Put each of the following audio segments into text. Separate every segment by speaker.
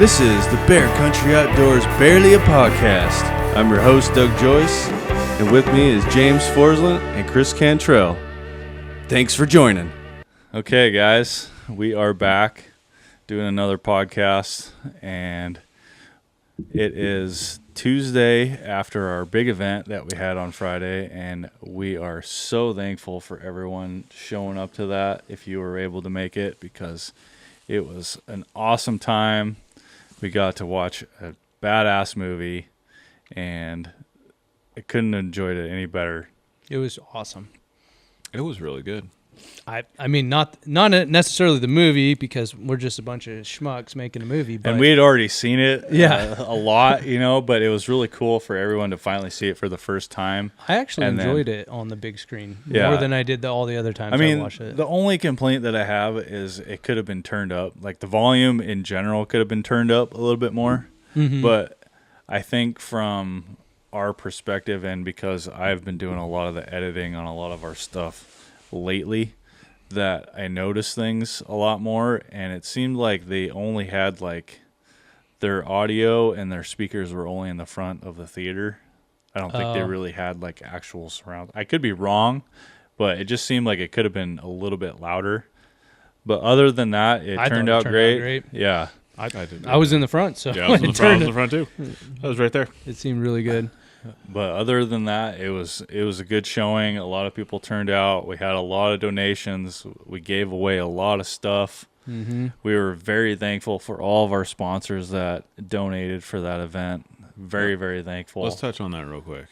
Speaker 1: This is the Bear Country Outdoors Barely a Podcast. I'm your host, Doug Joyce, and with me is James Forsland and Chris Cantrell. Thanks for joining. Okay, guys, we are back doing another podcast, and it is Tuesday after our big event that we had on Friday, and we are so thankful for everyone showing up to that if you were able to make it, because it was an awesome time. We got to watch a badass movie, and I couldn't have enjoyed it any better.
Speaker 2: It was awesome.
Speaker 3: It was really good.
Speaker 2: I mean, not necessarily the movie, because we're just a bunch of schmucks making a movie. But
Speaker 1: And we had already seen it
Speaker 2: Yeah.
Speaker 1: a lot, but it was really cool for everyone to finally see it for the first time.
Speaker 2: I actually
Speaker 1: And
Speaker 2: enjoyed it on the big screen
Speaker 1: Yeah.
Speaker 2: more than I did all the other times I watched it.
Speaker 1: The only complaint that I have is it could have been turned up. Like, the volume in general could have been turned up a little bit more.
Speaker 2: Mm-hmm.
Speaker 1: But I think from our perspective, and because I've been doing a lot of the editing on a lot of our stuff lately, that I noticed things a lot more, and it seemed like they only had like their audio and their speakers were only in the front of the theater. I don't think they really had like actual surround. I could be wrong, but it just seemed like it could have been a little bit louder. But other than that, it turned out great. Yeah.
Speaker 2: I was in the front, so
Speaker 3: Yeah, I was in the front too. I was right there.
Speaker 2: It seemed really good.
Speaker 1: But other than that, it was a good showing. A lot of people turned out. We had a lot of donations. We gave away a lot of stuff.
Speaker 2: Mm-hmm.
Speaker 1: We were very thankful for all of our sponsors that donated for that event. Very, very thankful.
Speaker 3: Let's touch on that real quick.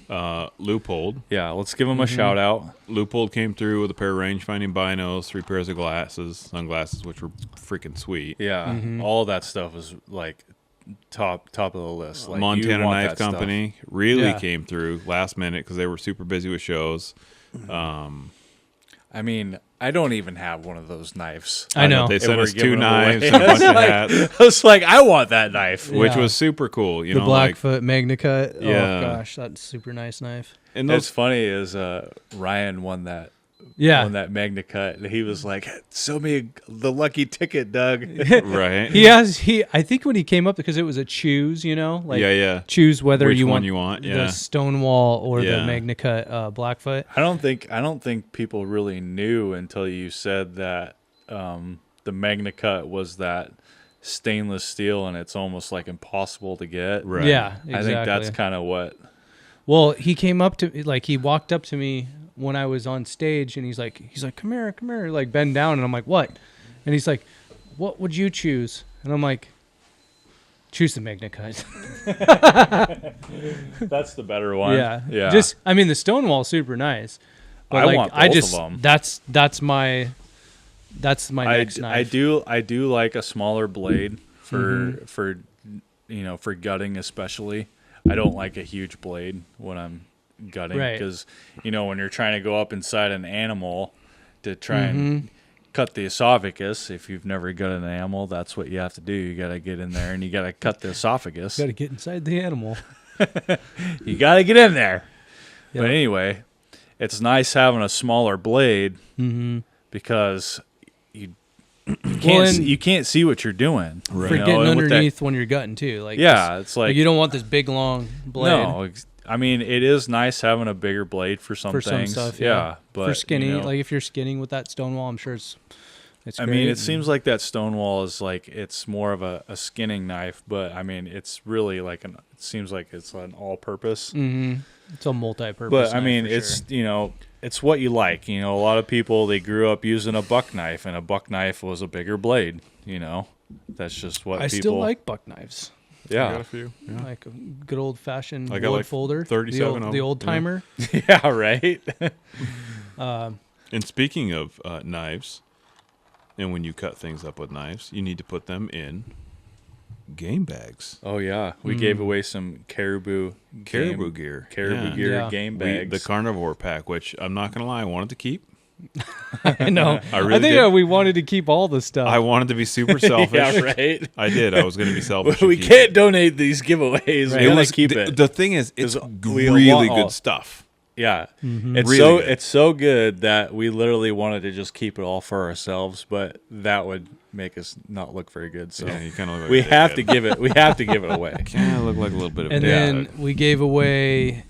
Speaker 3: Loopold.
Speaker 1: Yeah, let's give them a shout out.
Speaker 3: Loopold came through with a pair of range-finding binos, 3 pairs of sunglasses, which were freaking sweet.
Speaker 1: Yeah, all of that stuff was like top of the list. Like,
Speaker 3: Montana
Speaker 1: you want
Speaker 3: Knife
Speaker 1: that stuff.
Speaker 3: Company really
Speaker 2: Yeah.
Speaker 3: came through last minute because they were super busy with shows.
Speaker 1: I mean, I don't even have one of those knives.
Speaker 2: I know.
Speaker 3: They sent
Speaker 1: we're
Speaker 3: us 2
Speaker 1: giving them
Speaker 3: knives
Speaker 1: away.
Speaker 3: and a bunch of hats,
Speaker 1: I was like, I want that knife.
Speaker 3: which
Speaker 2: Yeah.
Speaker 3: was super cool. You
Speaker 2: The
Speaker 3: know, like,
Speaker 2: Blackfoot Magna Cut.
Speaker 3: Yeah.
Speaker 2: Oh, gosh, that's a super nice knife.
Speaker 3: and
Speaker 1: What's
Speaker 3: those
Speaker 1: funny is Ryan won that.
Speaker 2: Yeah.
Speaker 1: On that Magna Cut, and he was like, "Show me the lucky ticket, Doug."
Speaker 3: right.
Speaker 2: I think when he came up, because it was a choose, like
Speaker 3: yeah.
Speaker 2: choose whether
Speaker 3: Which
Speaker 2: you
Speaker 3: one
Speaker 2: want,
Speaker 3: you want,
Speaker 2: the
Speaker 3: yeah.
Speaker 2: Stonewall or the
Speaker 3: Yeah.
Speaker 2: Magna Cut Blackfoot.
Speaker 1: I don't think people really knew until you said that the Magna Cut was that stainless steel, and it's almost like impossible to get.
Speaker 3: Right.
Speaker 2: Yeah, exactly.
Speaker 1: I think that's kind of what.
Speaker 2: Well, he came up to he walked up to me when I was on stage, and he's like, come here, like bend down, and I'm like, what? And he's like, what would you choose? And I'm like, choose the Magna Cut.
Speaker 1: That's the better one.
Speaker 2: Yeah.
Speaker 1: yeah.
Speaker 2: The Stonewall's super nice. But
Speaker 1: I want both of them.
Speaker 2: That's my next knife.
Speaker 1: I do like a smaller blade for gutting especially. I don't like a huge blade when I'm gutting,
Speaker 2: Right.
Speaker 1: because when you're trying to go up inside an animal to try and cut the esophagus, if you've never gutted an animal, that's what you have to do. You got to get in there and you got to cut the esophagus.
Speaker 2: Got to get inside the animal.
Speaker 1: You got to get in there.
Speaker 2: Yeah.
Speaker 1: But anyway, it's nice having a smaller blade because you can't see what you're doing.
Speaker 3: Right.
Speaker 2: For
Speaker 1: You know,
Speaker 2: getting
Speaker 1: and with that-
Speaker 2: underneath when you're gutting too. Like
Speaker 1: it's like
Speaker 2: you don't want this big long blade.
Speaker 1: No, I mean, it is nice having a bigger blade for some
Speaker 2: For some
Speaker 1: things.
Speaker 2: stuff,
Speaker 1: but
Speaker 2: for skinning,
Speaker 1: you know,
Speaker 2: like if you're skinning with that Stonewall, I'm sure it's
Speaker 1: I
Speaker 2: great.
Speaker 1: mean, it seems like that Stonewall is like it's more of a skinning knife, but I mean, it's really like it seems like it's an all-purpose.
Speaker 2: It's a multi-purpose.
Speaker 1: But I
Speaker 2: knife
Speaker 1: mean,
Speaker 2: for
Speaker 1: it's
Speaker 2: sure.
Speaker 1: it's what you like. A lot of people, they grew up using a buck knife, and a buck knife was a bigger blade. That's just what
Speaker 2: I
Speaker 1: people.
Speaker 2: still like buck knives.
Speaker 3: I got
Speaker 1: Yeah,
Speaker 3: a few. Yeah.
Speaker 2: Like a good old-fashioned
Speaker 3: I got
Speaker 2: wood
Speaker 3: like
Speaker 2: folder,
Speaker 3: 37 of
Speaker 2: the
Speaker 3: them.
Speaker 2: old timer.
Speaker 1: yeah, right.
Speaker 3: And speaking of knives, and when you cut things up with knives, you need to put them in game bags.
Speaker 1: Oh yeah, we gave away some caribou
Speaker 3: Gear.
Speaker 1: Caribou
Speaker 3: Yeah.
Speaker 1: gear
Speaker 2: Yeah.
Speaker 1: game
Speaker 3: We,
Speaker 1: bags.
Speaker 3: the carnivore pack, which I'm not going to lie, I wanted to keep.
Speaker 2: I know.
Speaker 3: I really
Speaker 2: think
Speaker 3: did.
Speaker 2: we wanted to keep all the stuff.
Speaker 3: I wanted to be super selfish.
Speaker 1: yeah, right.
Speaker 3: I did. I was going to be selfish.
Speaker 1: we
Speaker 3: and keep
Speaker 1: can't donate these giveaways.
Speaker 2: Right.
Speaker 1: We
Speaker 3: It
Speaker 1: gotta
Speaker 3: was
Speaker 1: keep it.
Speaker 3: The thing is, it's
Speaker 1: 'Cause we
Speaker 3: really
Speaker 1: want all-
Speaker 3: good stuff.
Speaker 4: Yeah,
Speaker 2: Mm-hmm.
Speaker 4: it's
Speaker 3: Really good.
Speaker 4: it's so good that we literally wanted to just keep it all for ourselves, but that would make us not look very good. So
Speaker 3: Yeah, you kind of look like
Speaker 4: we
Speaker 3: a
Speaker 4: have to
Speaker 3: dickhead.
Speaker 4: give it. We have to give it away.
Speaker 3: Kind of look like a little bit of
Speaker 2: And
Speaker 3: a
Speaker 2: then
Speaker 3: dickhead.
Speaker 2: we gave away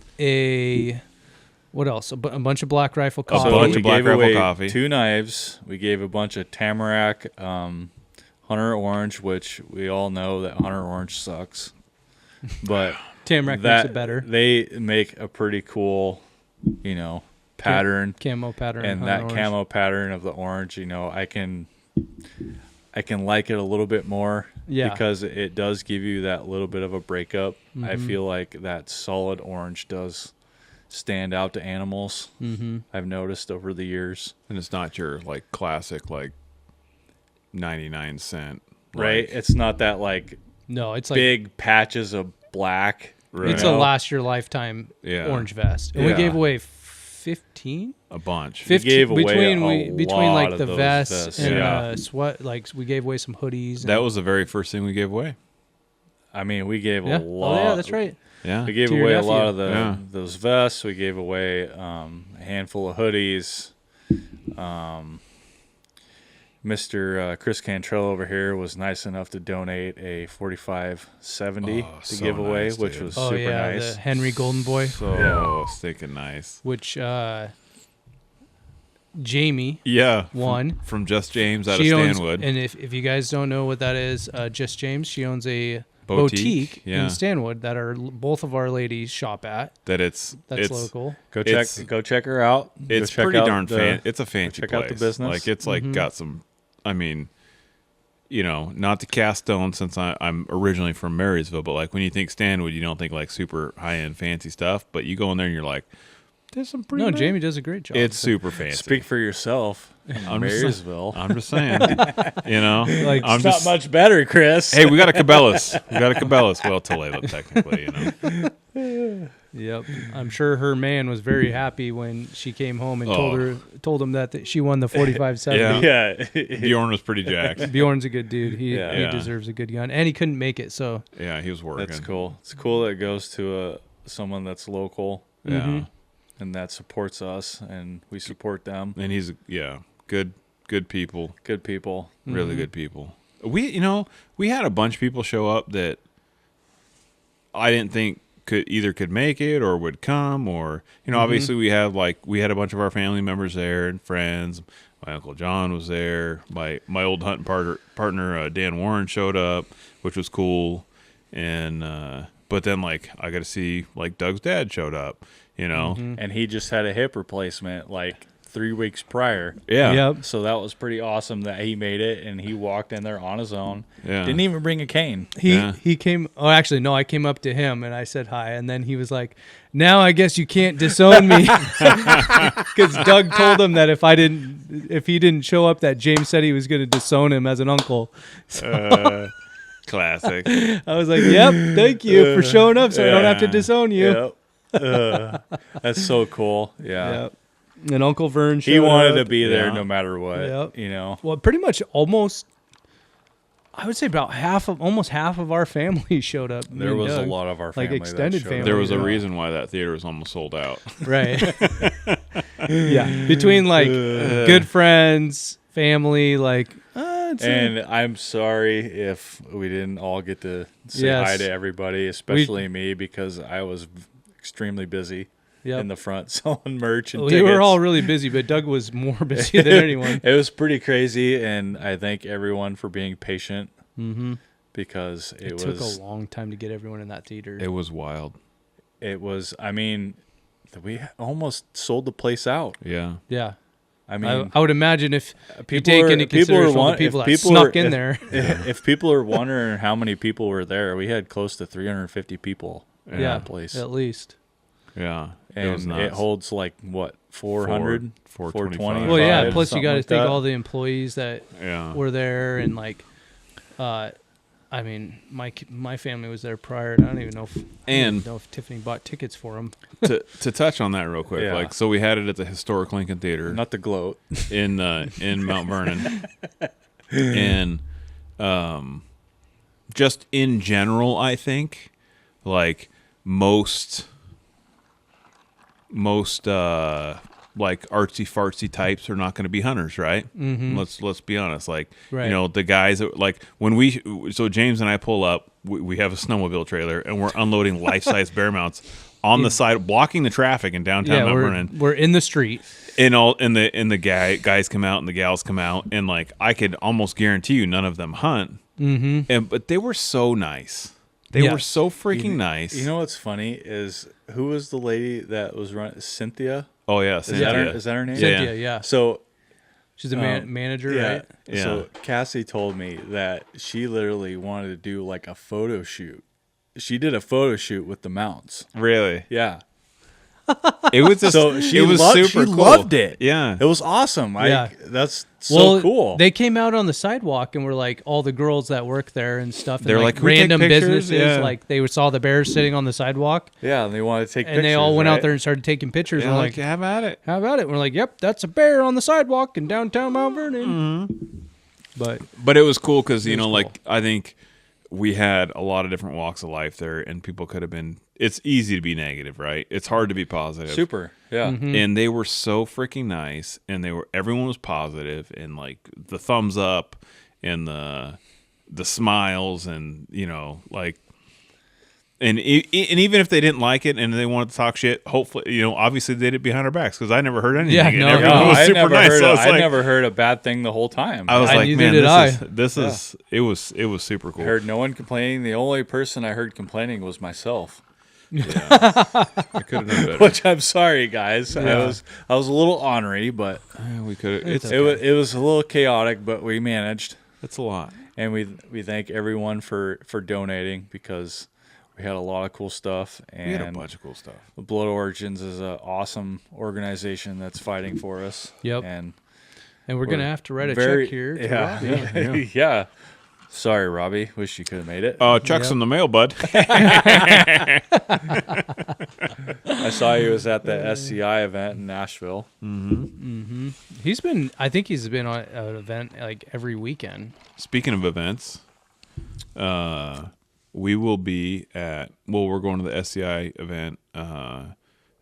Speaker 2: what else? A bunch of Black Rifle
Speaker 3: A
Speaker 2: coffee.
Speaker 3: bunch
Speaker 4: we
Speaker 3: of Black
Speaker 4: gave
Speaker 3: Rifle
Speaker 4: away
Speaker 3: coffee.
Speaker 4: 2 knives. We gave a bunch of Tamarack Hunter Orange, which we all know that Hunter Orange sucks. But
Speaker 2: Tamarack
Speaker 4: that
Speaker 2: makes it better.
Speaker 4: they make a pretty cool, pattern.
Speaker 2: Camo pattern.
Speaker 4: And
Speaker 2: Hunter
Speaker 4: that
Speaker 2: Orange.
Speaker 4: camo pattern of the orange, I can like it a little bit more because it does give you that little bit of a breakup. I
Speaker 2: Mhm.
Speaker 4: feel like that solid orange does stand out to animals.
Speaker 2: Mm-hmm.
Speaker 4: I've noticed over the years.
Speaker 3: And it's not your like classic like 99-cent.
Speaker 4: Right?
Speaker 3: Like,
Speaker 4: It's not that like
Speaker 2: No, it's like
Speaker 4: big patches of black.
Speaker 3: Right.
Speaker 2: it's
Speaker 4: you
Speaker 2: a
Speaker 4: know?
Speaker 2: last year lifetime
Speaker 3: Yeah.
Speaker 2: orange vest. And
Speaker 4: Yeah.
Speaker 2: we gave away 15?
Speaker 3: a bunch.
Speaker 2: 15
Speaker 4: gave away
Speaker 2: between
Speaker 4: lot
Speaker 2: like
Speaker 4: of
Speaker 2: the
Speaker 4: those
Speaker 2: vests
Speaker 4: vests,
Speaker 2: and
Speaker 4: yeah.
Speaker 2: sweat, like we gave away some hoodies.
Speaker 3: That was the very first thing we gave away.
Speaker 4: I mean, we gave
Speaker 2: yeah.
Speaker 4: a lot.
Speaker 2: Oh yeah, that's right.
Speaker 3: Yeah.
Speaker 4: We gave
Speaker 2: To your
Speaker 4: away a
Speaker 2: nephew.
Speaker 4: lot of
Speaker 3: Yeah.
Speaker 4: those vests. We gave away a handful of hoodies. Mr. Chris Cantrell over here was nice enough to donate a 4570
Speaker 3: Oh,
Speaker 4: to
Speaker 3: so
Speaker 4: give away,
Speaker 3: nice,
Speaker 4: which
Speaker 3: dude.
Speaker 4: was
Speaker 2: Oh
Speaker 4: super
Speaker 2: yeah,
Speaker 4: nice.
Speaker 2: the Henry Golden Boy,
Speaker 3: So
Speaker 4: Yeah.
Speaker 3: stinking nice.
Speaker 2: which Jamie
Speaker 3: Yeah.
Speaker 2: won.
Speaker 3: From Just James out
Speaker 2: She
Speaker 3: of
Speaker 2: owns,
Speaker 3: Stanwood.
Speaker 2: and if you guys don't know what that is, Just James, she owns a
Speaker 3: Boutique,
Speaker 2: boutique
Speaker 3: yeah.
Speaker 2: in Stanwood that both of our ladies shop at.
Speaker 3: That's
Speaker 2: That's local.
Speaker 4: Go
Speaker 3: It's-
Speaker 4: check her out.
Speaker 3: It's
Speaker 4: Go check
Speaker 3: pretty
Speaker 4: out
Speaker 3: darn
Speaker 4: the-
Speaker 3: fan. It's a fancy
Speaker 4: check
Speaker 3: place.
Speaker 4: out the business.
Speaker 3: Like it's like
Speaker 2: Mhm.
Speaker 3: got some. I mean, not to cast stone since I'm originally from Marysville, but like when you think Stanwood, you don't think like super high end fancy stuff. But you go in there and you're like, there's some pretty.
Speaker 2: No,
Speaker 3: nice-
Speaker 2: Jamie does a great job.
Speaker 3: It's super fancy.
Speaker 4: Speak for yourself.
Speaker 3: I'm just-
Speaker 4: Marysville.
Speaker 3: I'm just saying. Like I'm
Speaker 4: It's
Speaker 3: just.
Speaker 4: not much better, Chris.
Speaker 3: Hey, we got a Cabela's. Well, Toledo technically,
Speaker 2: Yep. I'm sure her man was very happy when she came home and
Speaker 3: Oh.
Speaker 2: told him that she won the 4570.
Speaker 3: Yeah.
Speaker 4: yeah.
Speaker 3: Bjorn was pretty jacked.
Speaker 2: Bjorn's a good dude. He
Speaker 4: Yeah.
Speaker 2: deserves a good gun, and he couldn't make it. So
Speaker 3: Yeah, he was working.
Speaker 4: That's cool. It's cool that it goes to someone that's local
Speaker 3: Yeah,
Speaker 2: Mhm.
Speaker 4: and that supports us, and we support them.
Speaker 3: and he's good people.
Speaker 4: Good people.
Speaker 3: Really
Speaker 2: Mhm.
Speaker 3: good people. We had a bunch of people show up that I didn't think could make it or would come, or obviously we had a bunch of our family members there and friends. My Uncle John was there. My old hunting partner Dan Warren showed up, which was cool. And but then I got to see Doug's dad showed up.
Speaker 4: And he just had a hip replacement 3 weeks prior.
Speaker 3: Yeah.
Speaker 2: Yep.
Speaker 4: So that was pretty awesome that he made it, and he walked in there on his own.
Speaker 3: Yeah.
Speaker 4: Didn't even bring a cane.
Speaker 2: He came. Oh, actually, no. I came up to him and I said hi, and then he was like, "Now I guess you can't disown me," because Doug told him that if he didn't show up, that James said he was going to disown him as an uncle.
Speaker 3: Classic.
Speaker 2: I was like, "Yep, thank you for showing up, so I don't have to
Speaker 3: Yeah.
Speaker 2: disown you."
Speaker 4: Yep. That's so cool. Yeah.
Speaker 2: Yep. And Uncle Vern showed
Speaker 4: He wanted to
Speaker 2: up.
Speaker 4: be there
Speaker 3: Yeah.
Speaker 4: no matter what.
Speaker 2: Yep. Well, pretty much almost. I would say about almost half of our family showed up. me
Speaker 4: There
Speaker 2: and
Speaker 4: was a
Speaker 2: Doug.
Speaker 4: lot of our family
Speaker 2: extended
Speaker 4: that showed
Speaker 2: family.
Speaker 4: up.
Speaker 3: There was a
Speaker 2: Yeah.
Speaker 3: reason why that theater was almost sold out.
Speaker 2: Right. Yeah. Between good friends, family,
Speaker 4: And I'm sorry if we didn't all get to say
Speaker 2: Yes.
Speaker 4: hi to everybody, especially me, because I was extremely busy
Speaker 2: yep.
Speaker 4: in the front selling merch and
Speaker 2: we
Speaker 4: tickets.
Speaker 2: were all really busy, but Doug was more busy than anyone.
Speaker 4: It was pretty crazy, and I thank everyone for being patient
Speaker 2: Mm-hmm.
Speaker 4: because
Speaker 2: It took a long time to get everyone in that theater.
Speaker 3: It was wild.
Speaker 4: I mean, we almost sold the place out.
Speaker 3: Yeah.
Speaker 2: Yeah.
Speaker 4: I mean,
Speaker 2: I would imagine if you
Speaker 4: people
Speaker 2: take
Speaker 4: are-
Speaker 2: into
Speaker 4: people are
Speaker 2: consideration all the
Speaker 4: want-
Speaker 2: people
Speaker 4: if
Speaker 2: that
Speaker 4: people
Speaker 2: snuck
Speaker 4: are-
Speaker 2: in
Speaker 4: if-
Speaker 2: there.
Speaker 4: if people are wondering how many people were there, we had close to 350 people in
Speaker 2: Yeah,
Speaker 4: that place.
Speaker 2: at least.
Speaker 3: Yeah.
Speaker 4: And
Speaker 3: it was nuts.
Speaker 4: it holds 400,
Speaker 3: 425.
Speaker 4: 420.
Speaker 2: Well, yeah.
Speaker 4: Five,
Speaker 2: Plus, you
Speaker 4: something
Speaker 2: got to
Speaker 4: like
Speaker 2: think
Speaker 4: that.
Speaker 2: all the employees that
Speaker 3: Yeah.
Speaker 2: were there, and I mean, my family was there prior, and I don't even know if Tiffany bought tickets for them.
Speaker 3: to touch on that real quick,
Speaker 4: Yeah.
Speaker 3: so we had it at the historic Lincoln Theater
Speaker 4: Not the gloat.
Speaker 3: in Mount Vernon, and just in general, I think most most like artsy fartsy types are not going to be hunters, right? Mm-hmm. Let's be honest. Like you know, the guys that, like when so James and I pull up, we have a snowmobile trailer and we're unloading life size bear mounts on the side, blocking the traffic in downtown Mount Vernon.
Speaker 2: We're in the street.
Speaker 3: And the guys come out and the gals come out, and like I could almost guarantee you none of them hunt. Mm-hmm. But they were so nice. They were so freaking nice.
Speaker 4: You know what's funny is, who was the lady that was running? Cynthia?
Speaker 3: Oh yeah, Cynthia.
Speaker 4: Is that her name?
Speaker 2: Cynthia, yeah.
Speaker 4: So
Speaker 2: she's a manager, right?
Speaker 3: Yeah.
Speaker 4: So Cassie told me that she literally wanted to do like a photo shoot. She did a photo shoot with the mounts.
Speaker 3: Really?
Speaker 4: Yeah.
Speaker 3: It was just,
Speaker 4: so
Speaker 3: it was super
Speaker 4: she
Speaker 3: cool.
Speaker 4: loved it.
Speaker 3: Yeah.
Speaker 4: It was awesome.
Speaker 2: Yeah.
Speaker 4: That's so cool.
Speaker 2: They came out on the sidewalk and were like, all the girls that work there and stuff. And
Speaker 3: they're like
Speaker 2: random
Speaker 3: pictures?
Speaker 2: businesses. Like they saw the bears sitting on the sidewalk.
Speaker 4: Yeah, and they wanted to take pictures.
Speaker 2: And they all went out there and started taking pictures.
Speaker 3: And
Speaker 2: we're
Speaker 3: like, how about it?
Speaker 2: How about it? And we're like, yep, that's a bear on the sidewalk in downtown Mount Vernon. Mm-hmm. But
Speaker 3: it was cool because, you know, like I think we had a lot of different walks of life there, and people could have been. It's easy to be negative, right? It's hard to be positive.
Speaker 4: Super, yeah.
Speaker 2: Mm-hmm.
Speaker 3: And they were so freaking nice, and everyone was positive, and like the thumbs up, and the smiles, and you know, like, and even if they didn't like it and they wanted to talk shit, hopefully, you know, obviously they did it behind our backs because I never heard anything.
Speaker 2: Yeah,
Speaker 3: no, everyone was super nice.
Speaker 4: I never heard a bad thing the whole time.
Speaker 3: I was like, man, it was super cool.
Speaker 4: I heard no one complaining. The only person I heard complaining was myself.
Speaker 3: Yeah, I could have done better.
Speaker 4: Which I'm sorry, guys. Yeah. I was a little ornery, but
Speaker 3: we could.
Speaker 4: It was a little chaotic, but we managed.
Speaker 3: It's a lot,
Speaker 4: and we thank everyone for donating because we had a lot of cool stuff. And
Speaker 3: we had a bunch of cool stuff.
Speaker 4: The Blood Origins is an awesome organization that's fighting for us.
Speaker 2: Yep.
Speaker 4: And
Speaker 2: we're gonna have to write a check here. To
Speaker 4: yeah. Sorry, Robbie. Wish you could have made it.
Speaker 3: Check's in the mail, bud.
Speaker 4: I saw he was at the SCI event in Nashville.
Speaker 2: Mm-hmm. I think he's been on an event like every weekend.
Speaker 3: Speaking of events, we will be we're going to the SCI event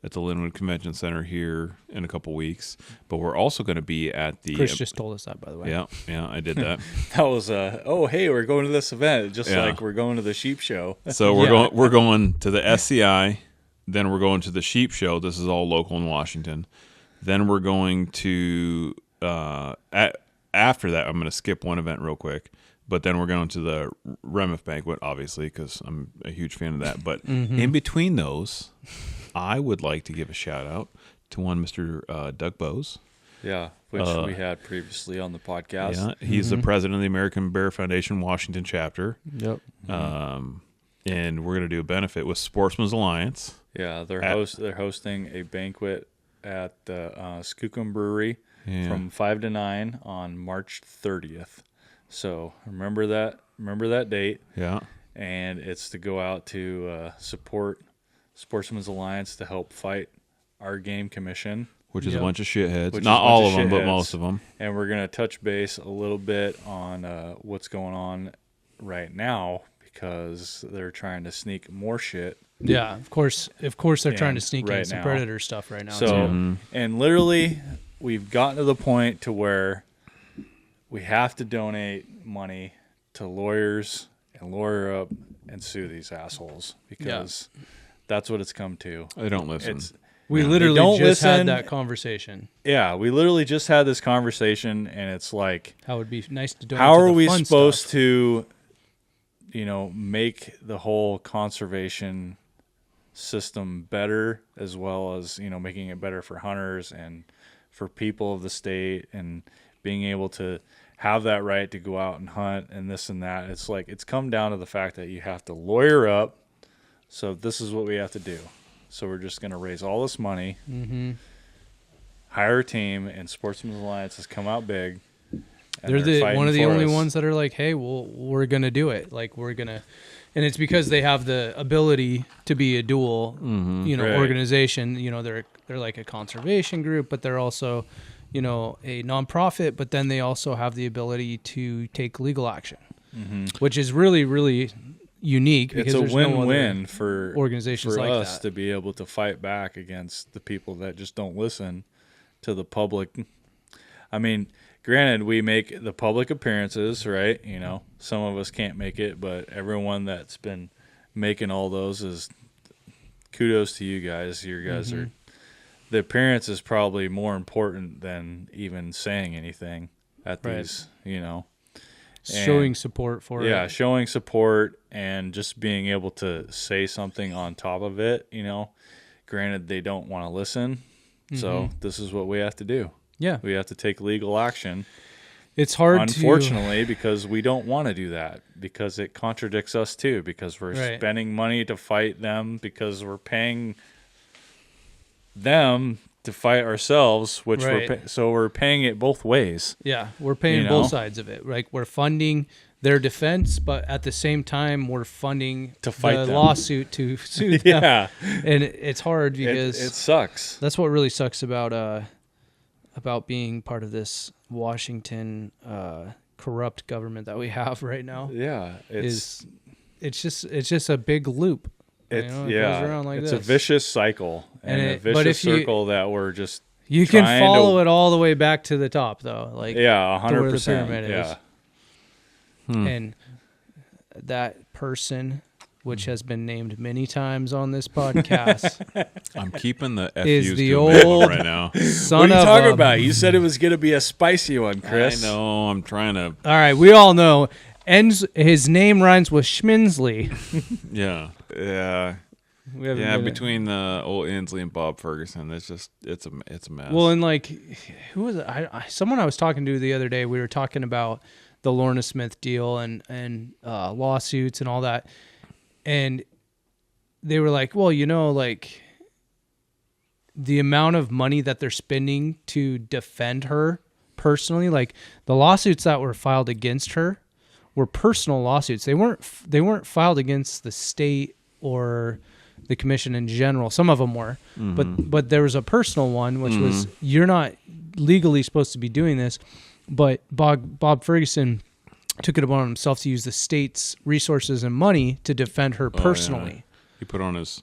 Speaker 3: at the Linwood Convention Center here in a couple weeks, but we're also going to be at the.
Speaker 2: Chris just told us that, by the way.
Speaker 3: Yeah, I did that.
Speaker 4: That was hey, we're going to this event, just like we're going to the sheep show.
Speaker 3: So we're going to the SCI, then we're going to the sheep show. This is all local in Washington. Then we're going to after that, I'm going to skip one event real quick. But then we're going to the Remeth banquet, obviously, because I'm a huge fan of that. But in between those, I would like to give a shout out to one Mr. Doug Bowes.
Speaker 4: Yeah, which we had previously on the podcast.
Speaker 3: Yeah, he's the president of the American Bear Foundation Washington chapter.
Speaker 2: Yep.
Speaker 3: And we're going to do a benefit with Sportsman's Alliance.
Speaker 4: Yeah, they're hosting a banquet at the Skookum Brewery from 5 to 9 on March 30th. So remember that date.
Speaker 3: Yeah.
Speaker 4: And it's to go out to support Sportsman's Alliance to help fight our game commission.
Speaker 3: Which is a bunch of shitheads. Not all of them, but most of them.
Speaker 4: And we're going to touch base a little bit on what's going on right now because they're trying to sneak more shit.
Speaker 2: Yeah, of course they're trying to sneak in some predator stuff right now.
Speaker 4: So, and literally we've gotten to the point to where we have to donate money to lawyers and lawyer up and sue these assholes because that's what it's come to.
Speaker 3: They don't listen.
Speaker 2: We literally just had that conversation.
Speaker 4: Yeah, we literally just had this conversation, and it's like,
Speaker 2: how it would be nice to donate.
Speaker 4: How
Speaker 2: are
Speaker 4: we supposed to, make the whole conservation system better, as well as making it better for hunters and for people of the state, and being able to have that right to go out and hunt and this and that. It's like it's come down to the fact that you have to lawyer up. So this is what we have to do. So we're just going to raise all this money, hire a team, and Sportsman's Alliance has come out big.
Speaker 2: They're one of the only ones that are like, hey, well, we're going to do it. Like, we're going to. And it's because they have the ability to be a dual, organization. They're like a conservation group, but they're also, a nonprofit. But then they also have the ability to take legal action, which is really, really, unique because
Speaker 4: it's a
Speaker 2: there's no other
Speaker 4: win-win for
Speaker 2: organizations like
Speaker 4: us
Speaker 2: that.
Speaker 4: to be able to fight back against the people that just don't listen to the public. I mean, granted, we make the public appearances, right? You know, some of us can't make it, but everyone that's been making all those is kudos to you guys. You guys are, the appearance is probably more important than even saying anything at these, you know.
Speaker 2: Showing support for it.
Speaker 4: Yeah, showing support and just being able to say something on top of it, you know. Granted, they don't want to listen, so this is what we have to do.
Speaker 2: Yeah.
Speaker 4: We have to take legal action.
Speaker 2: It's hard
Speaker 4: unfortunately, because we don't want to do that, because it contradicts us too, because we're spending money to fight them, because we're paying them to fight ourselves, which we're paying it both ways.
Speaker 2: Yeah, we're paying both sides of it. Like, we're funding their defense, but at the same time, we're funding
Speaker 4: to fight
Speaker 2: the
Speaker 4: them.
Speaker 2: Lawsuit to sue them.
Speaker 4: Yeah,
Speaker 2: and it's hard because
Speaker 4: it sucks.
Speaker 2: That's what really sucks about being part of this Washington corrupt government that we have right now.
Speaker 4: Yeah,
Speaker 2: it's just a big loop. It goes around like
Speaker 4: it's
Speaker 2: this.
Speaker 4: a vicious cycle and a vicious circle that we're just.
Speaker 2: You can follow it all the way back to the top, though. Like
Speaker 4: 100%.
Speaker 2: To where the pyramid is.
Speaker 3: Hmm.
Speaker 2: And that person, which has been named many times on this podcast,
Speaker 3: I'm keeping the FUs
Speaker 2: is the
Speaker 3: to a minimum
Speaker 2: old
Speaker 3: right now.
Speaker 2: son
Speaker 4: what are you
Speaker 2: of
Speaker 4: talking
Speaker 2: a-
Speaker 4: about? You said it was going to be a spicy one, Chris.
Speaker 3: I know. I'm trying to.
Speaker 2: All right, we all know. His name rhymes with Schminsley.
Speaker 3: Yeah. Yeah. Between the old Inslee and Bob Ferguson, it's a mess.
Speaker 2: Well, and like, who was it? Someone I was talking to the other day. We were talking about the Lorna Smith deal and lawsuits and all that, and they were like, well, you know, like the amount of money that they're spending to defend her personally, like the lawsuits that were filed against her were personal lawsuits. They weren't filed against the state or the commission in general. Some of them were, but there was a personal one, which was, you're not legally supposed to be doing this, but Bob Ferguson took it upon himself to use the state's resources and money to defend her personally.
Speaker 3: Yeah. He put on his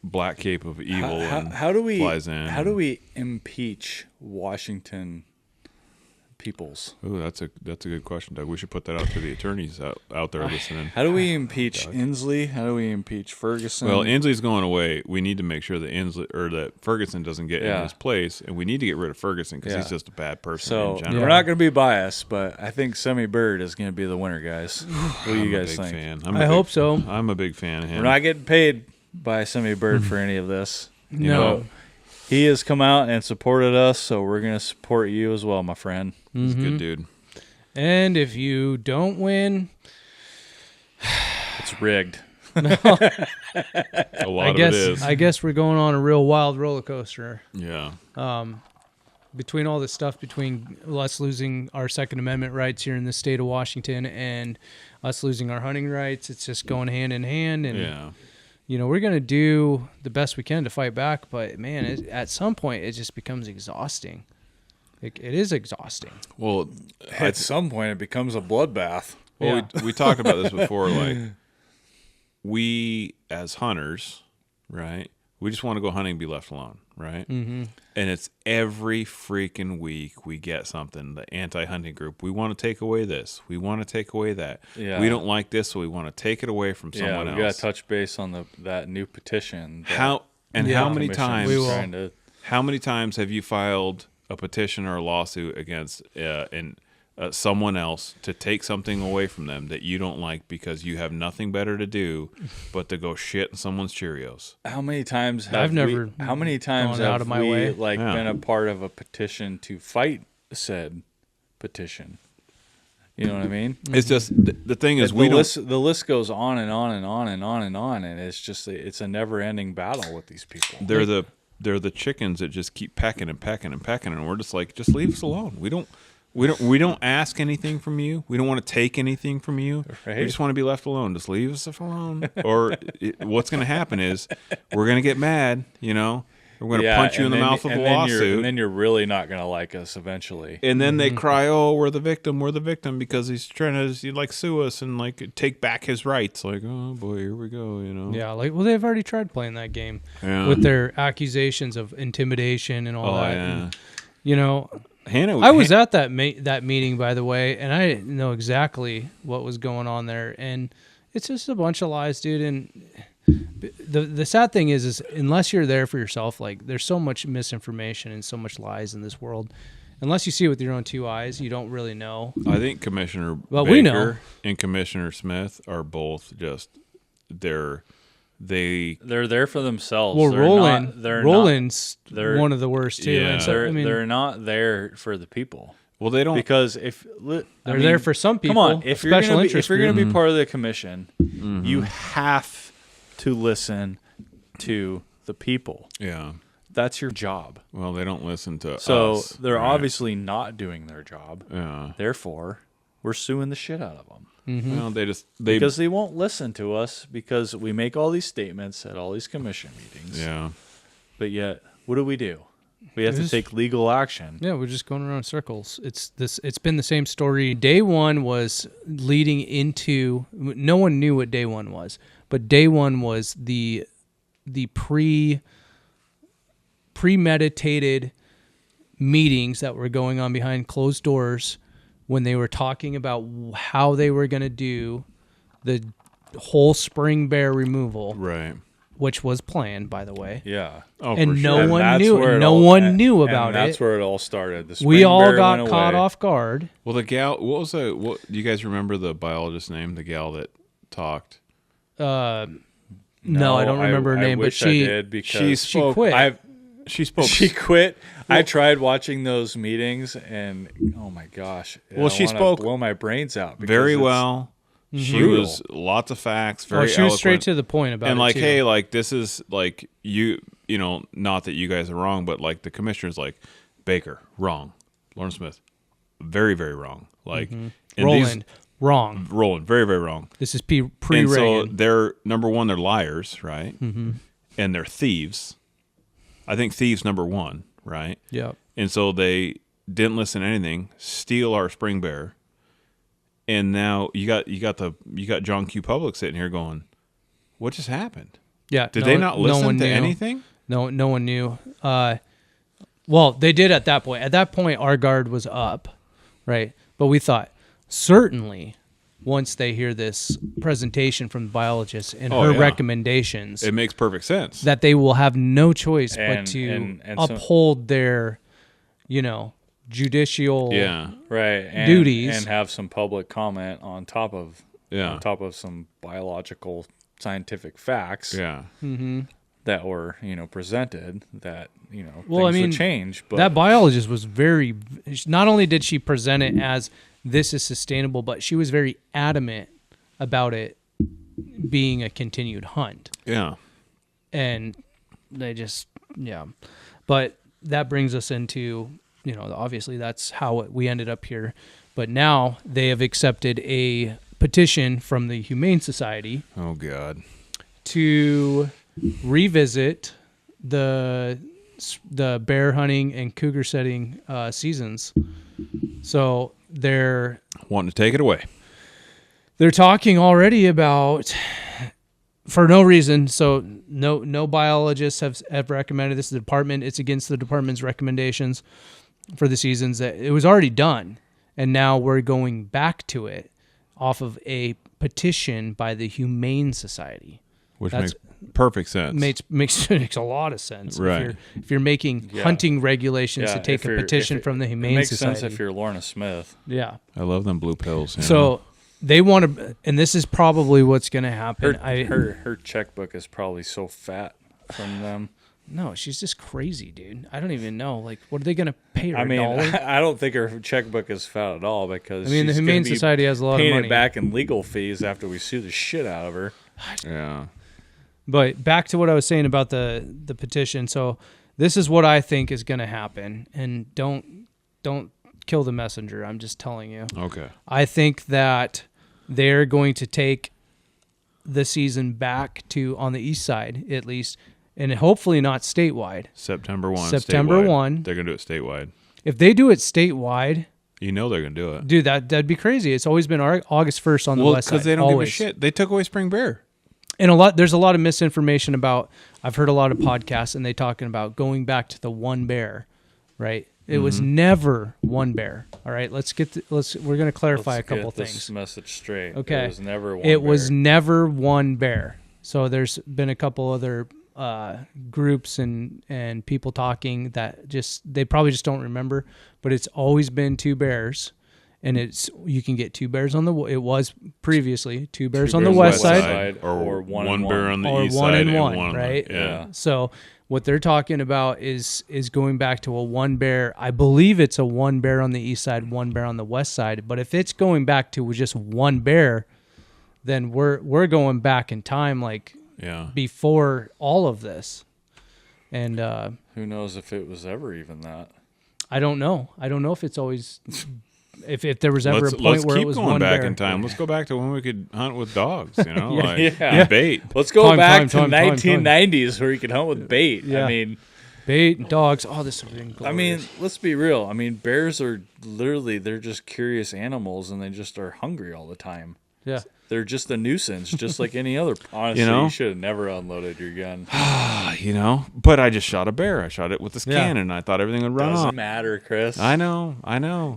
Speaker 3: black cape of evil
Speaker 4: How do we
Speaker 3: flies in.
Speaker 4: How do we impeach Washington peoples?
Speaker 3: Ooh, that's a good question, Doug. We should put that out to the attorneys out there listening.
Speaker 4: How do we impeach Inslee? How do we impeach Ferguson?
Speaker 3: Well, Inslee's going away. We need to make sure that Ferguson doesn't get in his place, and we need to get rid of Ferguson because he's just a bad person in general.
Speaker 4: We're not going to be biased, but I think Semi Bird is going to be the winner, guys. What do you guys think?
Speaker 3: Fan.
Speaker 2: I hope so.
Speaker 3: I'm a big fan of him.
Speaker 4: We're not getting paid by Semi Bird for any of this.
Speaker 2: No.
Speaker 4: He has come out and supported us, so we're going to support you as well, my friend.
Speaker 3: He's a good dude.
Speaker 2: And if you don't win,
Speaker 4: it's rigged.
Speaker 3: A lot of it is.
Speaker 2: I guess we're going on a real wild roller coaster.
Speaker 3: Yeah.
Speaker 2: Between all this stuff, between us losing our Second Amendment rights here in the state of Washington and us losing our hunting rights, it's just going hand in hand. And we're going to do the best we can to fight back. But, man, at some point, it just becomes exhausting. It is exhausting.
Speaker 3: Well,
Speaker 4: at some point, it becomes a bloodbath.
Speaker 3: Well, we talked about this before. Like, we as hunters, right? We just want to go hunting and be left alone, right? Mm-hmm. And it's every freaking week we get something. The anti-hunting group. We want to take away this. We want to take away that.
Speaker 4: Yeah.
Speaker 3: We don't like this, so we want to take it away from someone else.
Speaker 4: We got to touch base on that new petition.
Speaker 3: How many times?
Speaker 4: How
Speaker 3: many times have you filed a petition or a lawsuit against someone else to take something away from them that you don't like because you have nothing better to do but to go shit in someone's Cheerios?
Speaker 4: How many times have
Speaker 2: I've never
Speaker 4: how many times
Speaker 2: gone
Speaker 4: have
Speaker 2: out of my
Speaker 4: we
Speaker 2: way.
Speaker 4: been a part of a petition to fight said petition? You know what I mean?
Speaker 3: It's just the thing is
Speaker 4: the list goes on and on and on and on and on, and it's a never ending battle with these people.
Speaker 3: They're the chickens that just keep pecking and pecking and pecking, and we're just like, just leave us alone. We don't ask anything from you. We don't want to take anything from you.
Speaker 4: Right.
Speaker 3: We just want to be left alone. Just leave us alone. Or what's going to happen is we're going to get mad, We're going to punch you in the mouth with a lawsuit.
Speaker 4: And then you're really not going to like us eventually.
Speaker 3: And then they cry, "Oh, we're the victim," because he's trying to like sue us and like take back his rights. Like, oh boy, here we go.
Speaker 2: Yeah, like they've already tried playing that game with their accusations of intimidation and all that.
Speaker 3: Yeah.
Speaker 2: And,
Speaker 3: Hannah,
Speaker 2: I was at that meeting, by the way, and I didn't know exactly what was going on there. And it's just a bunch of lies, dude. And the sad thing is unless you're there for yourself, like there's so much misinformation and so much lies in this world. Unless you see it with your own two eyes, you don't really know.
Speaker 3: I think Commissioner
Speaker 2: Well,
Speaker 3: Baker
Speaker 2: we know.
Speaker 3: and Commissioner Smith are both just they're
Speaker 4: there for themselves.
Speaker 2: Well,
Speaker 4: They're
Speaker 2: Roland's
Speaker 4: they're-
Speaker 2: one of the worst too.
Speaker 3: Yeah.
Speaker 2: And so,
Speaker 4: they're not there for the people.
Speaker 3: well, they don't.
Speaker 4: Because
Speaker 2: they're there for some people.
Speaker 4: Come on, if you're
Speaker 2: special
Speaker 4: going
Speaker 2: interest
Speaker 4: to be
Speaker 2: group.
Speaker 4: part of the commission, you have to listen to the people.
Speaker 3: Yeah.
Speaker 4: That's your job.
Speaker 3: Well, they don't listen to us.
Speaker 4: So they're
Speaker 3: right?
Speaker 4: obviously not doing their job.
Speaker 3: Yeah.
Speaker 4: Therefore, we're suing the shit out of them.
Speaker 3: Well, they
Speaker 4: Because they won't listen to us because we make all these statements at all these commission meetings.
Speaker 3: Yeah.
Speaker 4: But yet, what do? We have to
Speaker 2: Just-
Speaker 4: take legal action.
Speaker 2: Yeah, we're just going around in circles. It's been the same story. Day one was leading into. No one knew what day one was, but day one was the premeditated meetings that were going on behind closed doors when they were talking about how they were going to do the whole spring bear removal,
Speaker 3: Right.
Speaker 2: which was planned, by the way.
Speaker 4: Yeah.
Speaker 3: Oh,
Speaker 2: And
Speaker 3: for
Speaker 2: no
Speaker 3: sure.
Speaker 2: one
Speaker 4: that's
Speaker 2: knew.
Speaker 4: where it
Speaker 2: No
Speaker 4: all-
Speaker 2: one
Speaker 4: and-
Speaker 2: knew
Speaker 4: and
Speaker 2: about
Speaker 4: that's
Speaker 2: it.
Speaker 4: where it all started. The
Speaker 2: We
Speaker 4: spring
Speaker 2: all
Speaker 4: bear
Speaker 2: got
Speaker 4: went
Speaker 2: caught
Speaker 4: away.
Speaker 2: off guard.
Speaker 3: Well, the gal. What do you guys remember the biologist's name? The gal that talked.
Speaker 2: No, I don't remember her name, but
Speaker 4: wish
Speaker 2: she
Speaker 4: I did because
Speaker 3: she
Speaker 2: she quit.
Speaker 3: She spoke.
Speaker 4: She quit. I tried watching those meetings, and oh my gosh!
Speaker 3: Well,
Speaker 4: I
Speaker 3: she
Speaker 4: wanna
Speaker 3: spoke
Speaker 4: blow my brains out. because
Speaker 3: very
Speaker 4: it's-
Speaker 3: well. She
Speaker 4: brutal.
Speaker 3: was lots of facts. Very
Speaker 2: she was straight
Speaker 3: eloquent.
Speaker 2: to the point about
Speaker 3: and
Speaker 2: it
Speaker 3: like,
Speaker 2: too.
Speaker 3: hey, like this is like you know, not that you guys are wrong, but like the commissioner's like Baker wrong, Lauren Smith very very wrong. Like and
Speaker 2: Roland, wrong.
Speaker 3: Roland very very wrong.
Speaker 2: This is
Speaker 3: And so
Speaker 2: pre-Reagan.
Speaker 3: they're number one, they're liars, right? And they're thieves. I think thieves number one, right?
Speaker 2: Yep.
Speaker 3: And so they didn't listen to anything, steal our spring bear, and now you got John Q. Public sitting here going, "What just happened?
Speaker 2: Yeah.
Speaker 3: Did they not listen
Speaker 2: one
Speaker 3: to
Speaker 2: knew.
Speaker 3: anything?"
Speaker 2: No one knew. Well, they did at that point. At that point, our guard was up, right? But we thought certainly once they hear this presentation from the biologist and
Speaker 3: Oh,
Speaker 2: her
Speaker 3: yeah.
Speaker 2: recommendations,
Speaker 3: It makes perfect sense.
Speaker 2: that they will have no choice but
Speaker 4: And-
Speaker 2: to
Speaker 4: and so-
Speaker 2: uphold their, judicial.
Speaker 3: Yeah,
Speaker 4: right and,
Speaker 2: duties.
Speaker 4: and have some public comment on top of some biological scientific facts
Speaker 3: yeah.
Speaker 4: that were presented that
Speaker 2: Well, I
Speaker 4: things
Speaker 2: mean,
Speaker 4: would change. But
Speaker 2: That biologist was very. Not only did she present it as this is sustainable, but she was very adamant about it being a continued hunt.
Speaker 3: Yeah.
Speaker 2: And they just, yeah. But that brings us into, obviously that's how we ended up here. But now they have accepted a petition from the Humane Society
Speaker 3: Oh God.
Speaker 2: to revisit the bear hunting and cougar setting seasons. So they're
Speaker 3: Wanting to take it away.
Speaker 2: talking already about, for no reason. So no biologists have recommended this. The department, it's against the department's recommendations for the seasons. That it was already done, and now we're going back to it off of a petition by the Humane Society.
Speaker 3: Which
Speaker 2: That's-
Speaker 3: makes perfect sense.
Speaker 2: Makes a lot of sense.
Speaker 3: Right.
Speaker 2: If you're making
Speaker 4: Yeah.
Speaker 2: hunting regulations to take
Speaker 4: if
Speaker 2: a
Speaker 4: you're-
Speaker 2: petition
Speaker 4: if it-
Speaker 2: from the
Speaker 4: it
Speaker 2: Humane
Speaker 4: makes
Speaker 2: Society.
Speaker 4: sense if you're Lorna Smith.
Speaker 2: Yeah.
Speaker 3: I love them blue pills.
Speaker 2: So they want to, and this is probably what's going to happen.
Speaker 4: Her checkbook is probably so fat from them.
Speaker 2: No, she's just crazy, dude. I don't even know. Like, what are they going to pay her?
Speaker 4: I mean,
Speaker 2: $1?
Speaker 4: I don't think her checkbook is fat at all because
Speaker 2: I mean, the
Speaker 4: she's
Speaker 2: Humane
Speaker 4: gonna be
Speaker 2: Society has a lot of
Speaker 4: paying
Speaker 2: money.
Speaker 4: it back in legal fees after we sue the shit out of her.
Speaker 3: yeah.
Speaker 2: But back to what I was saying about the petition. So this is what I think is going to happen, and don't kill the messenger. I'm just telling you.
Speaker 3: Okay.
Speaker 2: I think that they're going to take the season back to, on the east side at least, and hopefully not statewide.
Speaker 3: September 1.
Speaker 2: September
Speaker 3: statewide.
Speaker 2: 1.
Speaker 3: They're going to do it statewide.
Speaker 2: If they do it statewide,
Speaker 3: You know they're going to do it.
Speaker 2: dude, that'd be crazy. It's always been August 1st on the west side.
Speaker 3: Because they don't
Speaker 2: always.
Speaker 3: give a shit. They took away spring bear.
Speaker 2: And there's a lot of misinformation about. I've heard a lot of podcasts, and they talking about going back to the one bear, right? It was never one bear. All right, we're going to clarify a couple
Speaker 4: Let's get
Speaker 2: things.
Speaker 4: this message straight.
Speaker 2: Okay.
Speaker 4: It was never one.
Speaker 2: It was
Speaker 4: bear.
Speaker 2: never one bear. So there's been a couple other groups and people talking that they probably just don't remember, but it's always been two bears, and you can get two bears it was previously two bears on the west side,
Speaker 3: or one bear on the
Speaker 2: or
Speaker 3: east
Speaker 2: one
Speaker 3: side
Speaker 2: and one,
Speaker 3: on the-
Speaker 2: right?
Speaker 3: yeah.
Speaker 2: So what they're talking about is going back to a one bear. I believe it's a one bear on the east side, one bear on the west side. But if it's going back to just one bear, then we're going back in time, like before all of this. And
Speaker 4: who knows if it was ever even that?
Speaker 2: I don't know. I don't know if it's always if there was ever a point where it was one bear.
Speaker 3: Let's keep going back in time. Let's go back to when we could hunt with dogs. You know,
Speaker 4: Yeah.
Speaker 3: bait.
Speaker 4: Let's go back to
Speaker 2: time.
Speaker 4: 1990s where you could hunt with bait.
Speaker 2: Yeah.
Speaker 4: I mean,
Speaker 2: Bait and dogs. Oh, this would have been glorious.
Speaker 4: I mean, let's be real. I mean, bears are they're just curious animals, and they just are hungry all the time.
Speaker 2: Yeah.
Speaker 4: They're just a nuisance, just like any other. Honestly, you should have never unloaded your gun.
Speaker 3: But I just shot a bear. I shot it with this cannon. I thought everything would run
Speaker 4: Doesn't
Speaker 3: off.
Speaker 4: matter, Chris.
Speaker 3: I know.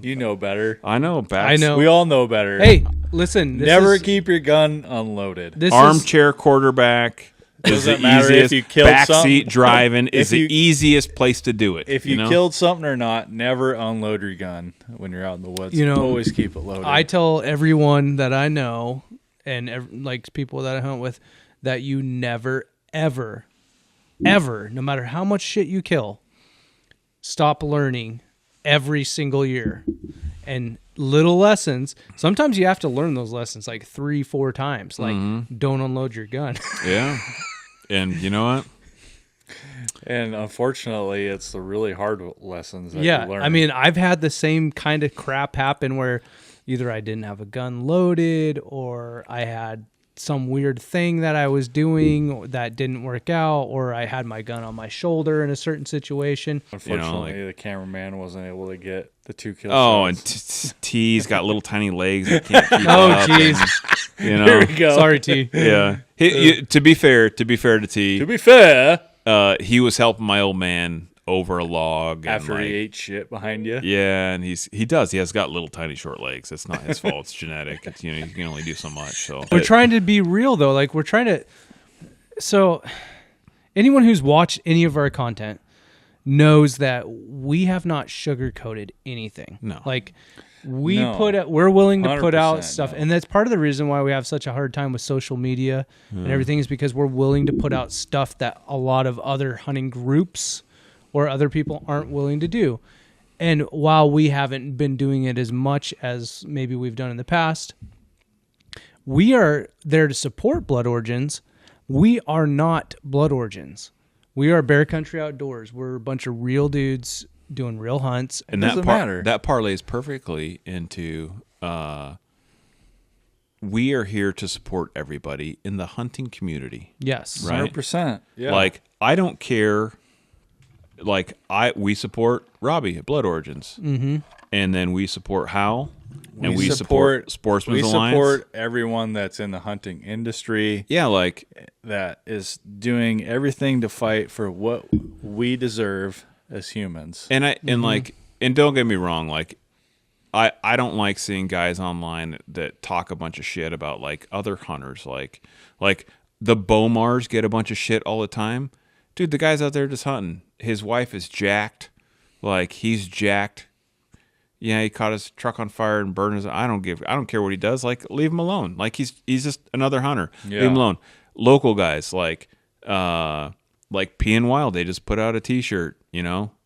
Speaker 4: You know better.
Speaker 3: I know.
Speaker 2: I know.
Speaker 4: We all know better.
Speaker 2: Hey, listen.
Speaker 4: Never keep your gun unloaded.
Speaker 2: This
Speaker 3: Armchair quarterback is the
Speaker 4: Doesn't matter if
Speaker 3: easiest.
Speaker 4: you killed
Speaker 3: Backseat
Speaker 4: something.
Speaker 3: driving is
Speaker 4: If you-
Speaker 3: the easiest place to do it.
Speaker 4: If you
Speaker 3: know?
Speaker 4: killed something or not, never unload your gun when you're out in the woods. Always keep it loaded.
Speaker 2: I tell everyone that I know and like people that I hunt with that you never, ever, ever, no matter how much shit you kill, stop learning every single year. And little lessons. Sometimes you have to learn those lessons like 3-4 times. Like, don't unload your gun.
Speaker 3: Yeah. And you know what?
Speaker 4: And unfortunately, it's the really hard lessons that you learn.
Speaker 2: I mean, I've had the same kind of crap happen where either I didn't have a gun loaded or I had some weird thing that I was doing that didn't work out, or I had my gun on my shoulder in a certain situation.
Speaker 4: Unfortunately, the cameraman wasn't able to get the 2 kills.
Speaker 3: Oh, and T's got little tiny legs that can't keep
Speaker 2: Oh,
Speaker 3: up.
Speaker 2: jeez.
Speaker 4: Here we go.
Speaker 2: Sorry, T.
Speaker 3: Yeah. To be fair to T,
Speaker 4: To be fair,
Speaker 3: he was helping my old man over a log
Speaker 4: after
Speaker 3: and
Speaker 4: he ate shit behind you.
Speaker 3: Yeah, and he has got little tiny short legs. It's not his fault. It's genetic. It's, you can only do so much. So
Speaker 2: We're trying to be real though. Like we're trying to. So, anyone who's watched any of our content knows that we have not sugarcoated anything.
Speaker 3: No.
Speaker 2: Like we're willing to put out stuff,
Speaker 4: no.
Speaker 2: and that's part of the reason why we have such a hard time with social media and everything is because we're willing to put out stuff that a lot of other hunting groups or other people aren't willing to do. And while we haven't been doing it as much as maybe we've done in the past, we are there to support Blood Origins. We are not Blood Origins. We are Bear Country Outdoors. We're a bunch of real dudes doing real hunts.
Speaker 3: and
Speaker 4: doesn't matter.
Speaker 3: That parlays perfectly into we are here to support everybody in the hunting community.
Speaker 2: Yes.
Speaker 3: Right.
Speaker 4: 100%. Yeah.
Speaker 3: Like I don't care. Like we support Robbie at Blood Origins, and then we support Hal, and we support Sportsman's Alliance.
Speaker 4: We support everyone that's in the hunting industry.
Speaker 3: Yeah, like
Speaker 4: that is doing everything to fight for what we deserve as humans.
Speaker 3: and don't get me wrong, like I don't like seeing guys online that talk a bunch of shit about like other hunters, like the Bomars get a bunch of shit all the time. Dude, the guy's out there just hunting. His wife is jacked. Like, he's jacked. Yeah, he caught his truck on fire and burned his... I don't care what he does. Like, leave him alone. Like, he's just another hunter.
Speaker 4: Yeah.
Speaker 3: Leave him alone. Local guys, like P and Wild, they just put out a T-shirt,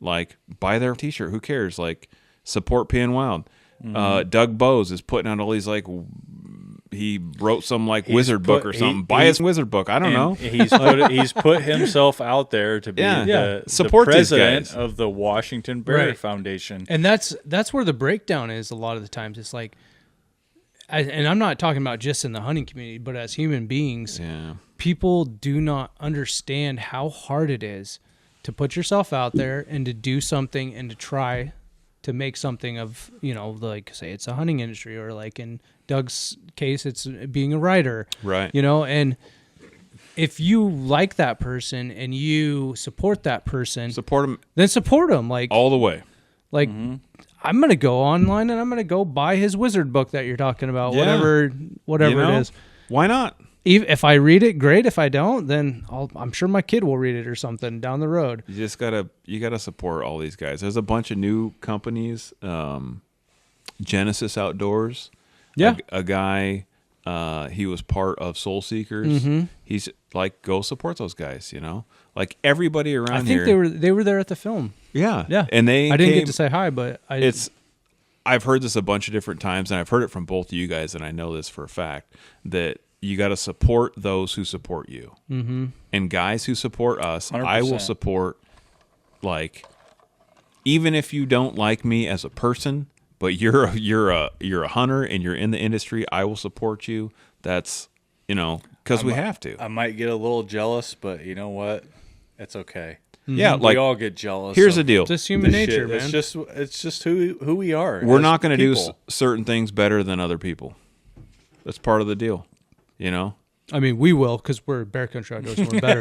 Speaker 3: Like, buy their T-shirt. Who cares? Like, support P and Wild. Doug Bose is putting out all these, like... He wrote some wizard book or something. Buy his wizard book. I don't know.
Speaker 4: He's put himself out there to be the
Speaker 3: support these
Speaker 4: president
Speaker 3: guys.
Speaker 4: of the Washington Bear
Speaker 2: Right.
Speaker 4: Foundation.
Speaker 2: And that's where the breakdown is a lot of the times. It's like and I'm not talking about just in the hunting community, but as human beings,
Speaker 3: Yeah.
Speaker 2: people do not understand how hard it is to put yourself out there and to do something and to try to make something of, like say it's a hunting industry, or like in Doug's case, it's being a writer,
Speaker 3: Right.
Speaker 2: and if you like that person and you support that person,
Speaker 3: Support them
Speaker 2: then support them. Like,
Speaker 3: all the way.
Speaker 2: like I'm going to go online and I'm going to go buy his wizard book that you're talking about,
Speaker 3: Yeah.
Speaker 2: whatever it is.
Speaker 3: Why not?
Speaker 2: If I read it, great. If I don't, then I'm sure my kid will read it or something down the road.
Speaker 3: You just gotta support all these guys. There's a bunch of new companies. Genesis Outdoors.
Speaker 2: Yeah.
Speaker 3: A guy. He was part of Soul Seekers.
Speaker 2: Mm-hmm.
Speaker 3: He's like, go support those guys. Like everybody around
Speaker 2: I think
Speaker 3: here.
Speaker 2: they were there at the film.
Speaker 3: Yeah.
Speaker 2: Yeah.
Speaker 3: And
Speaker 2: I didn't get to say hi, but
Speaker 3: I've heard this a bunch of different times, and I've heard it from both of you guys, and I know this for a fact, that you got to support those who support you. Mm-hmm. And guys who support us,
Speaker 4: 100%.
Speaker 3: I will support, like, even if you don't like me as a person, but you're a hunter and you're in the industry, I will support you. That's, because we have to.
Speaker 4: I might get a little jealous, but you know what? It's okay.
Speaker 3: Yeah, like,
Speaker 4: we all get jealous.
Speaker 3: here's
Speaker 4: of
Speaker 3: the deal.
Speaker 2: just human
Speaker 4: this
Speaker 2: nature,
Speaker 4: shit.
Speaker 2: man.
Speaker 4: It's just who we are.
Speaker 3: We're
Speaker 4: as
Speaker 3: not going to do
Speaker 4: people.
Speaker 3: certain things better than other people. That's part of the deal,
Speaker 2: I mean, we will, because we're Bear Country Outdoors. We're better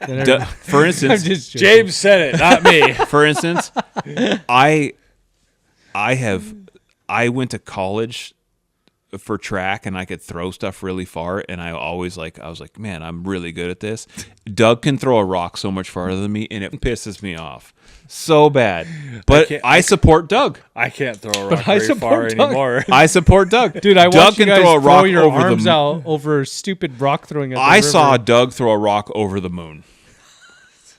Speaker 2: than
Speaker 3: D-
Speaker 2: everybody.
Speaker 3: for instance,
Speaker 2: I'm just joking.
Speaker 4: James said it, not me.
Speaker 3: For instance, I went to college for track, and I could throw stuff really far, and I was like, man, I'm really good at this. Doug can throw a rock so much farther than me, and it pisses me off so bad. But I support Doug.
Speaker 4: I can't throw a rock
Speaker 2: I
Speaker 4: very
Speaker 2: support
Speaker 4: far
Speaker 2: Doug.
Speaker 4: anymore.
Speaker 3: I support Doug.
Speaker 2: Dude, I
Speaker 3: Doug
Speaker 2: watched you
Speaker 3: can
Speaker 2: guys
Speaker 3: throw a rock
Speaker 2: your
Speaker 3: over
Speaker 2: arms
Speaker 3: the
Speaker 2: out over stupid rock throwing. At the
Speaker 3: I
Speaker 2: river.
Speaker 3: saw Doug throw a rock over the moon.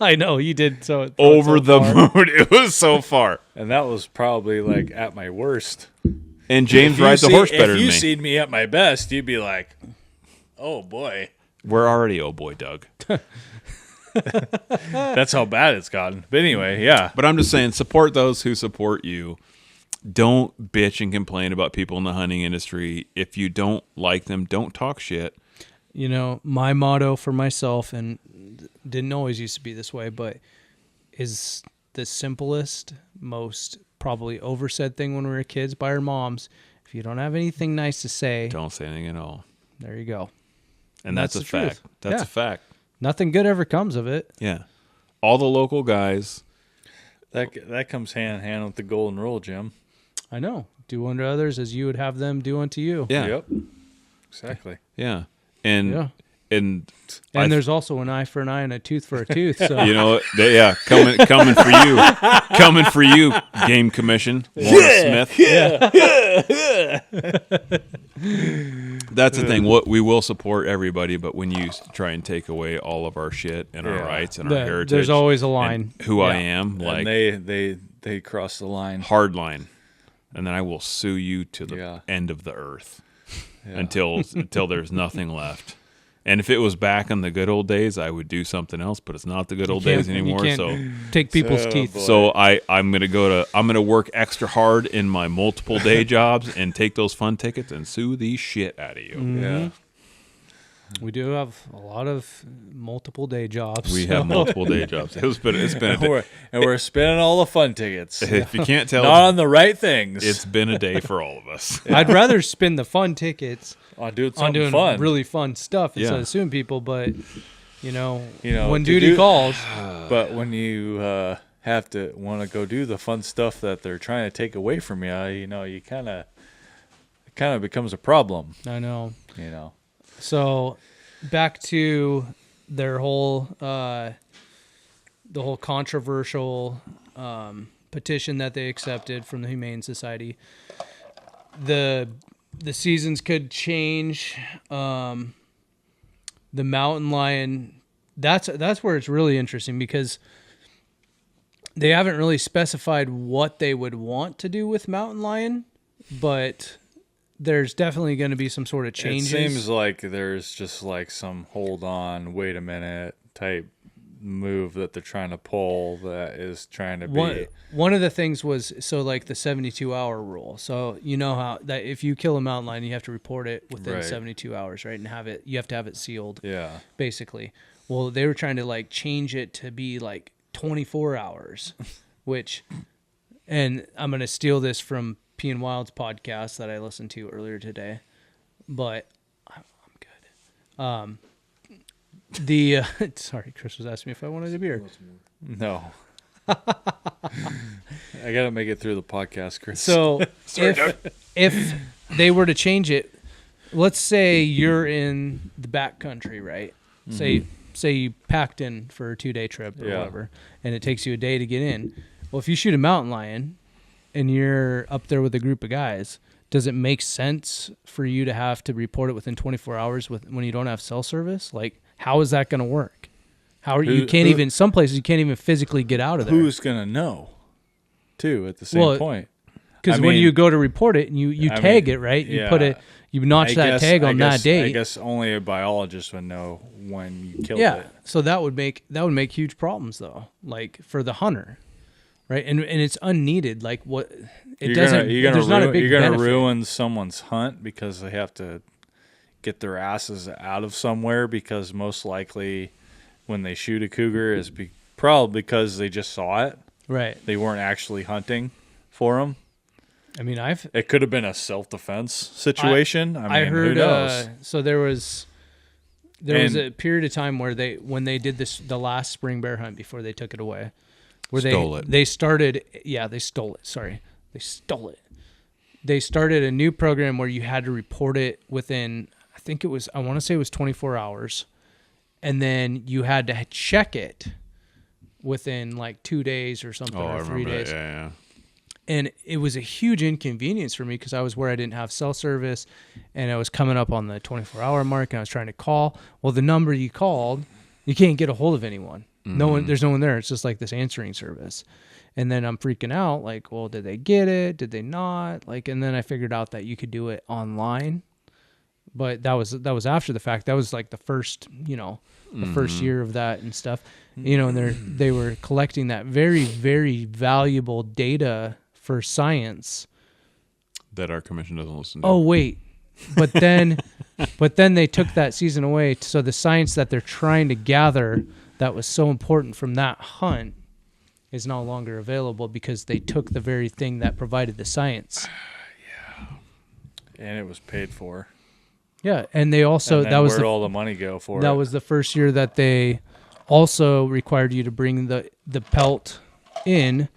Speaker 2: I know you did. So
Speaker 3: Over
Speaker 2: so
Speaker 3: the
Speaker 2: far.
Speaker 3: moon. It was so far.
Speaker 4: And that was probably like at my worst.
Speaker 3: And James rides the horse better
Speaker 4: If
Speaker 3: than
Speaker 4: you
Speaker 3: me.
Speaker 4: seen me at my best, you'd be like, "Oh boy,
Speaker 3: We're already oh boy, Doug.
Speaker 4: that's how bad it's gotten." But anyway, yeah,
Speaker 3: But I'm just saying, support those who support you. Don't bitch and complain about people in the hunting industry. If you don't like them, don't talk shit.
Speaker 2: My motto for myself, and didn't always used to be this way, but is the simplest, most probably oversaid thing when we were kids by our moms. If you don't have anything nice to say,
Speaker 3: Don't say anything at all.
Speaker 2: there you go.
Speaker 3: And that's a
Speaker 2: the
Speaker 3: fact.
Speaker 2: truth.
Speaker 3: That's
Speaker 2: Yeah.
Speaker 3: a fact.
Speaker 2: Nothing good ever comes of it.
Speaker 3: Yeah. All the local guys.
Speaker 4: that comes hand in hand with the golden rule, Jim.
Speaker 2: I know. Do unto others as you would have them do unto you.
Speaker 3: Yeah.
Speaker 4: Yep, exactly.
Speaker 3: Yeah. And
Speaker 2: Yeah.
Speaker 3: and
Speaker 2: And there's also an eye for an eye and a tooth for a tooth. So
Speaker 3: coming for you. Coming for you, Game Commission. Lawrence Smith. That's the thing. What we will support everybody, but when you try and take away all of our shit and our
Speaker 4: Yeah.
Speaker 3: rights and our heritage,
Speaker 2: there's always a
Speaker 3: and
Speaker 2: line.
Speaker 3: who I
Speaker 2: Yeah.
Speaker 3: am, like
Speaker 4: And they cross the line.
Speaker 3: hard line, and then I will sue you to the
Speaker 4: Yeah.
Speaker 3: end of the earth
Speaker 4: Yeah.
Speaker 3: until there's nothing left. And if it was back in the good old days, I would do something else. But it's not the good old days anymore.
Speaker 2: You
Speaker 3: So
Speaker 2: can't take people's
Speaker 4: Oh,
Speaker 2: teeth.
Speaker 4: boy.
Speaker 3: so I'm gonna work extra hard in my multiple day jobs and take those fun tickets and sue the shit out of you.
Speaker 4: Yeah.
Speaker 2: We do have a lot of multiple day jobs.
Speaker 3: We
Speaker 2: so-
Speaker 3: have multiple day jobs. It's been a day.
Speaker 4: We're spending all the fun tickets.
Speaker 3: If you can't tell,
Speaker 4: Not on the right things.
Speaker 3: it's been a day for all of us.
Speaker 2: I'd rather spend the fun tickets
Speaker 4: on doing
Speaker 2: on
Speaker 4: something
Speaker 2: doing
Speaker 4: fun.
Speaker 2: really fun stuff instead
Speaker 3: Yeah.
Speaker 2: of suing people. But when
Speaker 4: to
Speaker 2: duty
Speaker 4: do-
Speaker 2: calls,
Speaker 4: But when you have to want to go do the fun stuff that they're trying to take away from you, you kind of becomes a problem.
Speaker 2: I know. So back to their whole the whole controversial petition that they accepted from the Humane Society. The seasons could change. The mountain lion, that's where it's really interesting, because they haven't really specified what they would want to do with mountain lion, but there's definitely going to be some sort of changes.
Speaker 4: It seems like there's just like some hold on, wait a minute type move that they're trying to pull that is trying to be.
Speaker 2: One of the things was, so like the 72-hour rule. So you know how that if you kill a mountain lion, you have to report it within
Speaker 4: Right.
Speaker 2: 72 hours, right? And you have to have it sealed,
Speaker 4: Yeah.
Speaker 2: basically. Well, they were trying to like change it to be like 24 hours, and I'm going to steal this from P and Wild's podcast that I listened to earlier today, but I'm good. Sorry, Chris was asking me if I wanted a beer.
Speaker 4: No. I got to make it through the podcast, Chris.
Speaker 2: So if they were to change it, let's say you're in the back country, right? Say you packed in for a 2-day trip or
Speaker 4: Yeah.
Speaker 2: whatever, and it takes you a day to get in. Well, if you shoot a mountain lion and you're up there with a group of guys, does it make sense for you to have to report it within 24 hours when you don't have cell service? Like, how is that going to work? Some places you can't even physically get out of there.
Speaker 4: Who's going to know, too, at the same point?
Speaker 2: Because when you go to report it and you tag it, right? You put it, you notch that tag on that date.
Speaker 4: I guess only a biologist would know when you killed
Speaker 2: Yeah,
Speaker 4: it.
Speaker 2: so that would make huge problems though, like for the hunter, right? And it's unneeded. Like what it doesn't. There's not a big
Speaker 4: You're gonna
Speaker 2: benefit.
Speaker 4: ruin someone's hunt because they have to get their asses out of somewhere because most likely when they shoot a cougar is probably because they just saw it.
Speaker 2: Right.
Speaker 4: They weren't actually hunting for them.
Speaker 2: I mean,
Speaker 4: It could have been a self-defense situation. I mean,
Speaker 2: heard.
Speaker 4: who knows?
Speaker 2: So there was a period of time where when they did the last spring bear hunt before they took it away, where they started. Yeah, they stole it. Sorry, they stole it. They started a new program where you had to report it within. I want to say it was 24 hours, and then you had to check it within like 2 days or something, or 3 days.
Speaker 3: Yeah.
Speaker 2: And it was a huge inconvenience for me because I was where I didn't have cell service, and I was coming up on the 24-hour mark, and I was trying to call. Well, the number you called, you can't get a hold of anyone. There's no one there. It's just like this answering service. And then I'm freaking out, like, well, did they get it? Did they not? Like, and then I figured out that you could do it online, but that was after the fact. That was like the first year of that and stuff. And they were collecting that very, very valuable data for science
Speaker 3: That our commission doesn't listen to.
Speaker 2: Oh wait, but then they took that season away. So the science that they're trying to gather that was so important from that hunt is no longer available because they took the very thing that provided the science.
Speaker 4: And it was paid for.
Speaker 2: Yeah, and they also
Speaker 4: where'd all the money go for?
Speaker 2: That was the first year that they also required you to bring the pelt in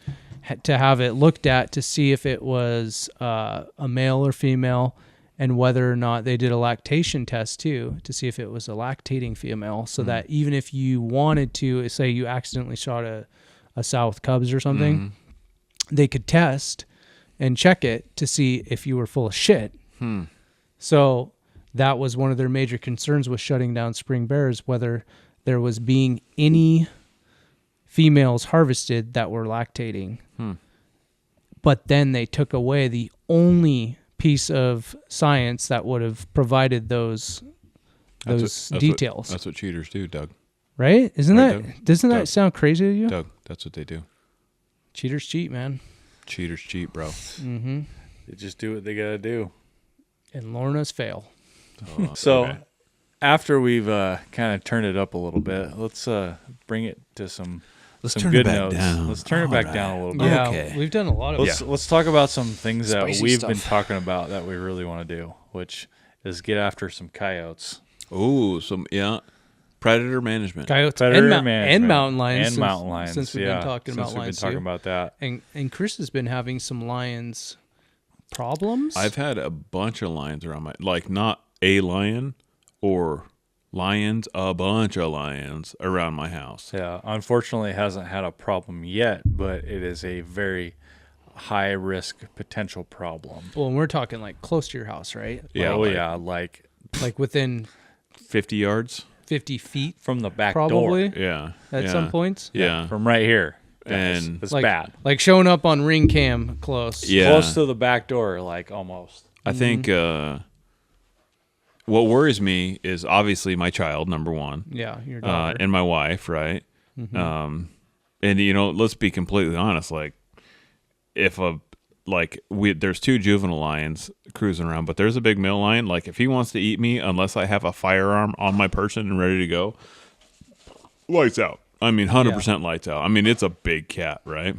Speaker 2: to have it looked at to see if it was a male or female, and whether or not they did a lactation test too to see if it was a lactating female, so that even if you wanted to, say you accidentally shot a sow with cubs or something, they could test and check it to see if you were full of shit. So that was one of their major concerns with shutting down spring bears, whether there was being any females harvested that were lactating. But then they took away the only piece of science that would have provided those details.
Speaker 3: That's what cheaters do, Doug.
Speaker 2: Right? Doesn't
Speaker 3: Doug?
Speaker 2: that sound crazy to you?
Speaker 3: Doug, that's what they do.
Speaker 2: Cheaters cheat, man.
Speaker 3: Cheaters cheat, bro.
Speaker 2: Mm-hmm.
Speaker 4: They just do what they got to do.
Speaker 2: And Lorna's fail.
Speaker 4: So after we've kind of turned it up a little bit, let's bring it to some
Speaker 3: turn
Speaker 4: good
Speaker 3: it back
Speaker 4: notes.
Speaker 3: down.
Speaker 4: Let's turn it back down a little bit.
Speaker 2: Yeah,
Speaker 3: Okay.
Speaker 2: we've done a lot of
Speaker 4: Let's talk about some things that
Speaker 1: Spicy
Speaker 4: we've
Speaker 1: stuff.
Speaker 4: been talking about that we really want to do, which is get after some coyotes.
Speaker 3: Oh, predator management.
Speaker 2: coyotes
Speaker 4: Predator
Speaker 2: and
Speaker 4: management.
Speaker 2: mountain lions.
Speaker 4: And mountain lions.
Speaker 2: Since we've been talking about lions
Speaker 4: We've been talking
Speaker 2: too.
Speaker 4: about that.
Speaker 2: And Chris has been having some lions problems.
Speaker 3: I've had a bunch of lions around not a lion or lions, a bunch of lions around my house.
Speaker 4: Yeah, unfortunately, it hasn't had a problem yet, but it is a very high risk potential problem.
Speaker 2: Well, and we're talking like close to your house, right?
Speaker 3: Yeah,
Speaker 4: like
Speaker 2: Like within
Speaker 3: 50 yards.
Speaker 2: 50 feet,
Speaker 4: from the back
Speaker 2: probably.
Speaker 4: door.
Speaker 3: Yeah.
Speaker 2: At some points.
Speaker 3: Yeah.
Speaker 4: From right here.
Speaker 3: And
Speaker 4: it's
Speaker 2: like,
Speaker 4: bad.
Speaker 2: Like showing up on ring cam close.
Speaker 3: Yeah.
Speaker 4: Close to the back door, like almost.
Speaker 3: I think what worries me is obviously my child, number one.
Speaker 2: Yeah, your daughter.
Speaker 3: And my wife, right? And let's be completely honest. Like, if there's 2 juvenile lions cruising around, but there's a big male lion. Like, if he wants to eat me, unless I have a firearm on my person and ready to go, lights out. I mean, 100% lights out. I mean, it's a big cat, right?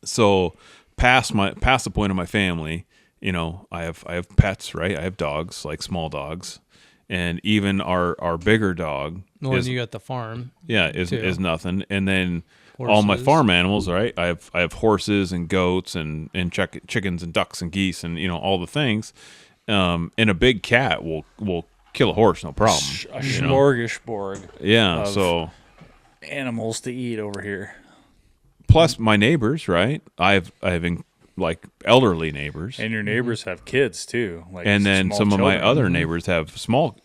Speaker 3: So past the point of my family, I have pets, right? I have dogs, like small dogs, and even our bigger dog.
Speaker 2: Well, and you got the farm.
Speaker 3: Yeah, is nothing, and then all my farm animals, right? I have horses and goats and chickens and ducks and geese and all the things. And a big cat will kill a horse, no problem.
Speaker 4: A smorgasbord.
Speaker 3: Yeah,
Speaker 4: of
Speaker 3: so
Speaker 4: animals to eat over here.
Speaker 3: Plus my neighbors, right? I have like elderly neighbors,
Speaker 4: And your neighbors have kids too. Like,
Speaker 3: and then some of my
Speaker 4: children.
Speaker 3: other neighbors have small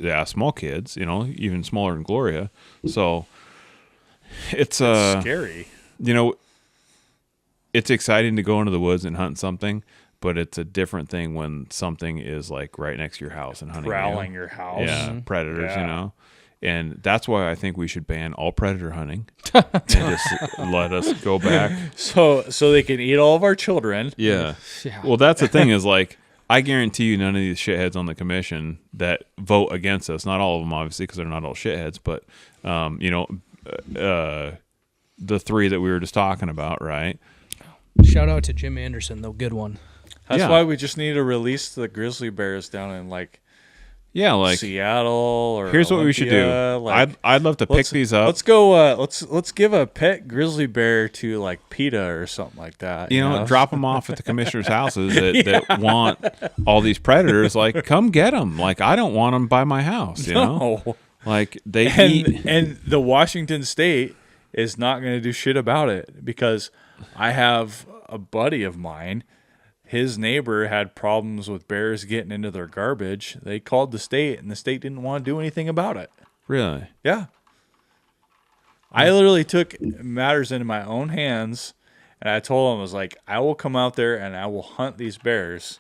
Speaker 3: kids. Even smaller than Gloria. So it's
Speaker 4: scary.
Speaker 3: It's exciting to go into the woods and hunt something, but it's a different thing when something is like right next to your house and hunting
Speaker 4: Prowling your house.
Speaker 3: Yeah, predators.
Speaker 4: Yeah.
Speaker 3: And that's why I think we should ban all predator hunting and just let us go back.
Speaker 4: So they can eat all of our children.
Speaker 3: Yeah.
Speaker 2: Yeah.
Speaker 3: Well, that's the thing is, like, I guarantee you none of these shitheads on the commission that vote against us, not all of them obviously because they're not all shitheads, but the 3 that we were just talking about, right?
Speaker 2: Shout out to Jim Anderson, though. Good one.
Speaker 4: That's why we just need to release the grizzly bears down in like Seattle or
Speaker 3: here's what we should do.
Speaker 4: Like,
Speaker 3: I'd love to pick these up.
Speaker 4: Let's go. Let's give a pet grizzly bear to like PETA or something like that.
Speaker 3: Drop them off at the commissioner's houses that want all these predators. Like, come get them. Like, I don't want them by my house.
Speaker 4: No.
Speaker 3: Like they eat.
Speaker 4: And the Washington State is not going to do shit about it because I have a buddy of mine. His neighbor had problems with bears getting into their garbage. They called the state, and the state didn't want to do anything about it.
Speaker 3: Really?
Speaker 4: Yeah. I literally took matters into my own hands, and I told him, I was like, I will come out there and I will hunt these bears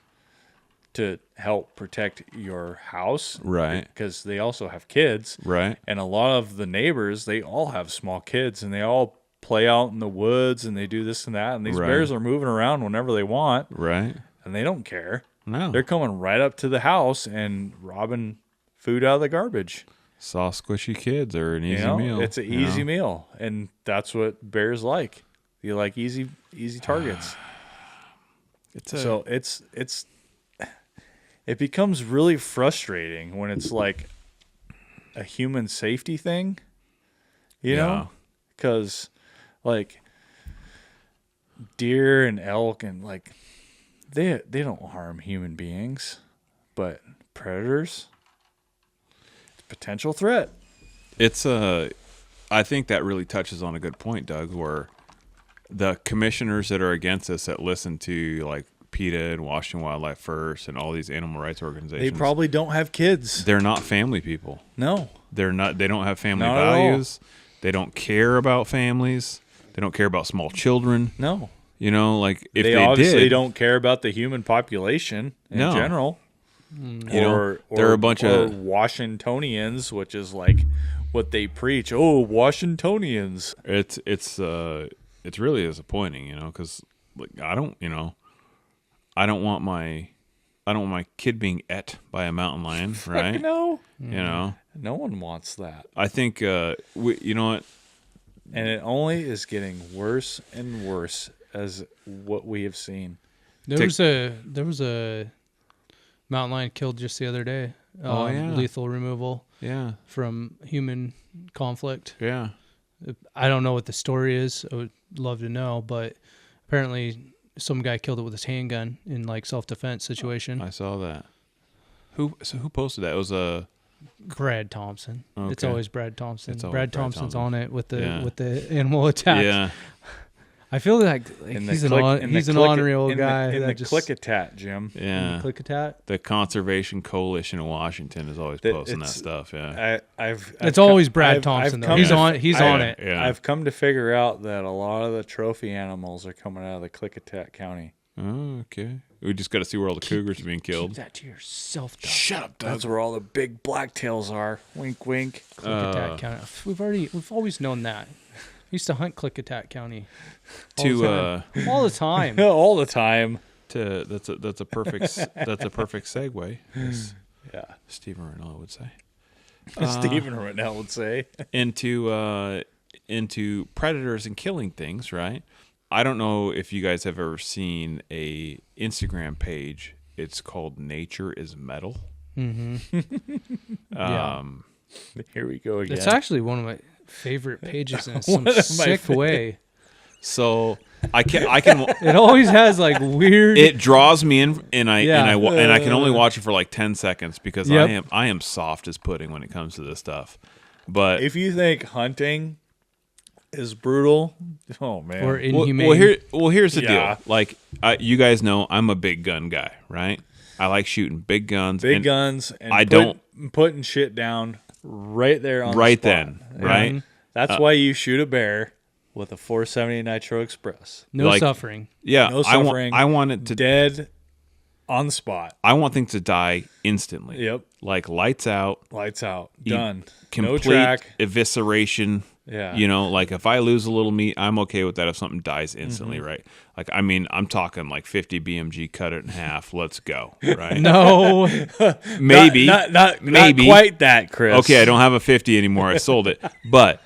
Speaker 4: to help protect your house.
Speaker 3: Right.
Speaker 4: Because they also have kids.
Speaker 3: Right.
Speaker 4: And a lot of the neighbors, they all have small kids, and they all play out in the woods and they do this and that, and these bears are moving around whenever they want,
Speaker 3: right?
Speaker 4: And they don't care.
Speaker 3: No,
Speaker 4: they're coming right up to the house and robbing food out of the garbage.
Speaker 3: Soft, squishy kids are an easy meal.
Speaker 4: It's an easy meal, and that's what bears like. You like easy targets. It becomes really frustrating when it's like a human safety thing, know, because like deer and elk and like they don't harm human beings, but predators, it's a potential threat.
Speaker 3: It's I think that really touches on a good point, Doug, where the commissioners that are against us that listen to like PETA and Washington Wildlife First and all these animal rights organizations,
Speaker 4: they probably don't have kids.
Speaker 3: They're not family people.
Speaker 4: No,
Speaker 3: they're not. They don't have family
Speaker 4: not
Speaker 3: values. They don't care about families. They don't care about small children.
Speaker 4: No.
Speaker 3: Like if
Speaker 4: they
Speaker 3: obviously
Speaker 4: did, don't care about the human population in general.
Speaker 3: There are a bunch of
Speaker 4: Washingtonians, which is like what they preach. Oh, Washingtonians.
Speaker 3: It's really disappointing, because like I don't want my kid being et by a mountain lion, right?
Speaker 4: No.
Speaker 3: No
Speaker 4: one wants that.
Speaker 3: I think you know what?
Speaker 4: And it only is getting worse and worse as what we have seen.
Speaker 2: There was a mountain lion killed just the other day. Lethal removal.
Speaker 3: Yeah.
Speaker 2: From human conflict.
Speaker 3: Yeah.
Speaker 2: I don't know what the story is. I would love to know, but apparently some guy killed it with his handgun in like self-defense situation.
Speaker 3: I saw that. Who posted that? It was
Speaker 2: Brad Thompson.
Speaker 3: Okay.
Speaker 2: It's always Brad Thompson.
Speaker 3: Brad
Speaker 2: Thompson's on it with the
Speaker 3: Yeah.
Speaker 2: animal attack.
Speaker 3: Yeah.
Speaker 2: I feel like he's an honorary old guy.
Speaker 4: In the click-a-tat, Jim.
Speaker 3: Yeah.
Speaker 2: Click-a-tat.
Speaker 3: The Conservation Coalition in Washington is always posting that stuff. Yeah.
Speaker 2: It's always Brad Thompson though. He's on it.
Speaker 3: Yeah.
Speaker 4: I've come to figure out that a lot of the trophy animals are coming out of the Click-a-tat County.
Speaker 3: Oh, okay. We just got to see where all the cougars are being
Speaker 2: Keep
Speaker 3: killed.
Speaker 2: that to yourself, Doug.
Speaker 3: Shut up, Doug.
Speaker 4: That's where all the big blacktails are. Wink, wink.
Speaker 2: Click-Attack County. We've always known that. I used to hunt Click-Attack County all the time.
Speaker 4: All the time.
Speaker 3: That's a perfect segue, as
Speaker 4: Yeah.
Speaker 3: Stephen Renault would say.
Speaker 4: Stephen Renault would say.
Speaker 3: Into predators and killing things, right? I don't know if you guys have ever seen a Instagram page. It's called Nature is Metal.
Speaker 2: Yeah.
Speaker 4: Here we go again.
Speaker 2: It's actually one of my favorite pages in some sick way.
Speaker 3: So I can
Speaker 2: It always has like weird.
Speaker 3: it draws me in, and I can only
Speaker 2: Yeah.
Speaker 3: watch it for like 10 seconds because
Speaker 2: Yep.
Speaker 3: I am soft as pudding when it comes to this stuff. But
Speaker 4: if you think hunting is brutal, oh man.
Speaker 2: or inhumane.
Speaker 3: here's the
Speaker 4: Yeah.
Speaker 3: deal. Like you guys know, I'm a big gun guy, right? I like shooting big guns.
Speaker 4: Big
Speaker 3: and
Speaker 4: guns and
Speaker 3: I
Speaker 4: putting shit down right there on
Speaker 3: right
Speaker 4: the spot.
Speaker 3: then, right?
Speaker 4: That's why you shoot a bear with a 470 Nitro Express.
Speaker 2: No
Speaker 3: like-
Speaker 2: suffering.
Speaker 3: Yeah,
Speaker 4: No suffering.
Speaker 3: I want it to.
Speaker 4: Dead on the spot.
Speaker 3: I want things to die instantly.
Speaker 4: Yep.
Speaker 3: Like lights out,
Speaker 4: Lights out. Done. No
Speaker 3: complete
Speaker 4: track.
Speaker 3: evisceration.
Speaker 4: Yeah.
Speaker 3: You know, like if I lose a little meat, I'm okay with that if something dies instantly, right? Like, I mean, I'm talking like 50 BMG, cut it in half, let's go, right?
Speaker 2: No.
Speaker 3: Maybe.
Speaker 4: Not
Speaker 3: maybe.
Speaker 4: quite that, Chris.
Speaker 3: Okay, I don't have a 50 anymore. I sold it. But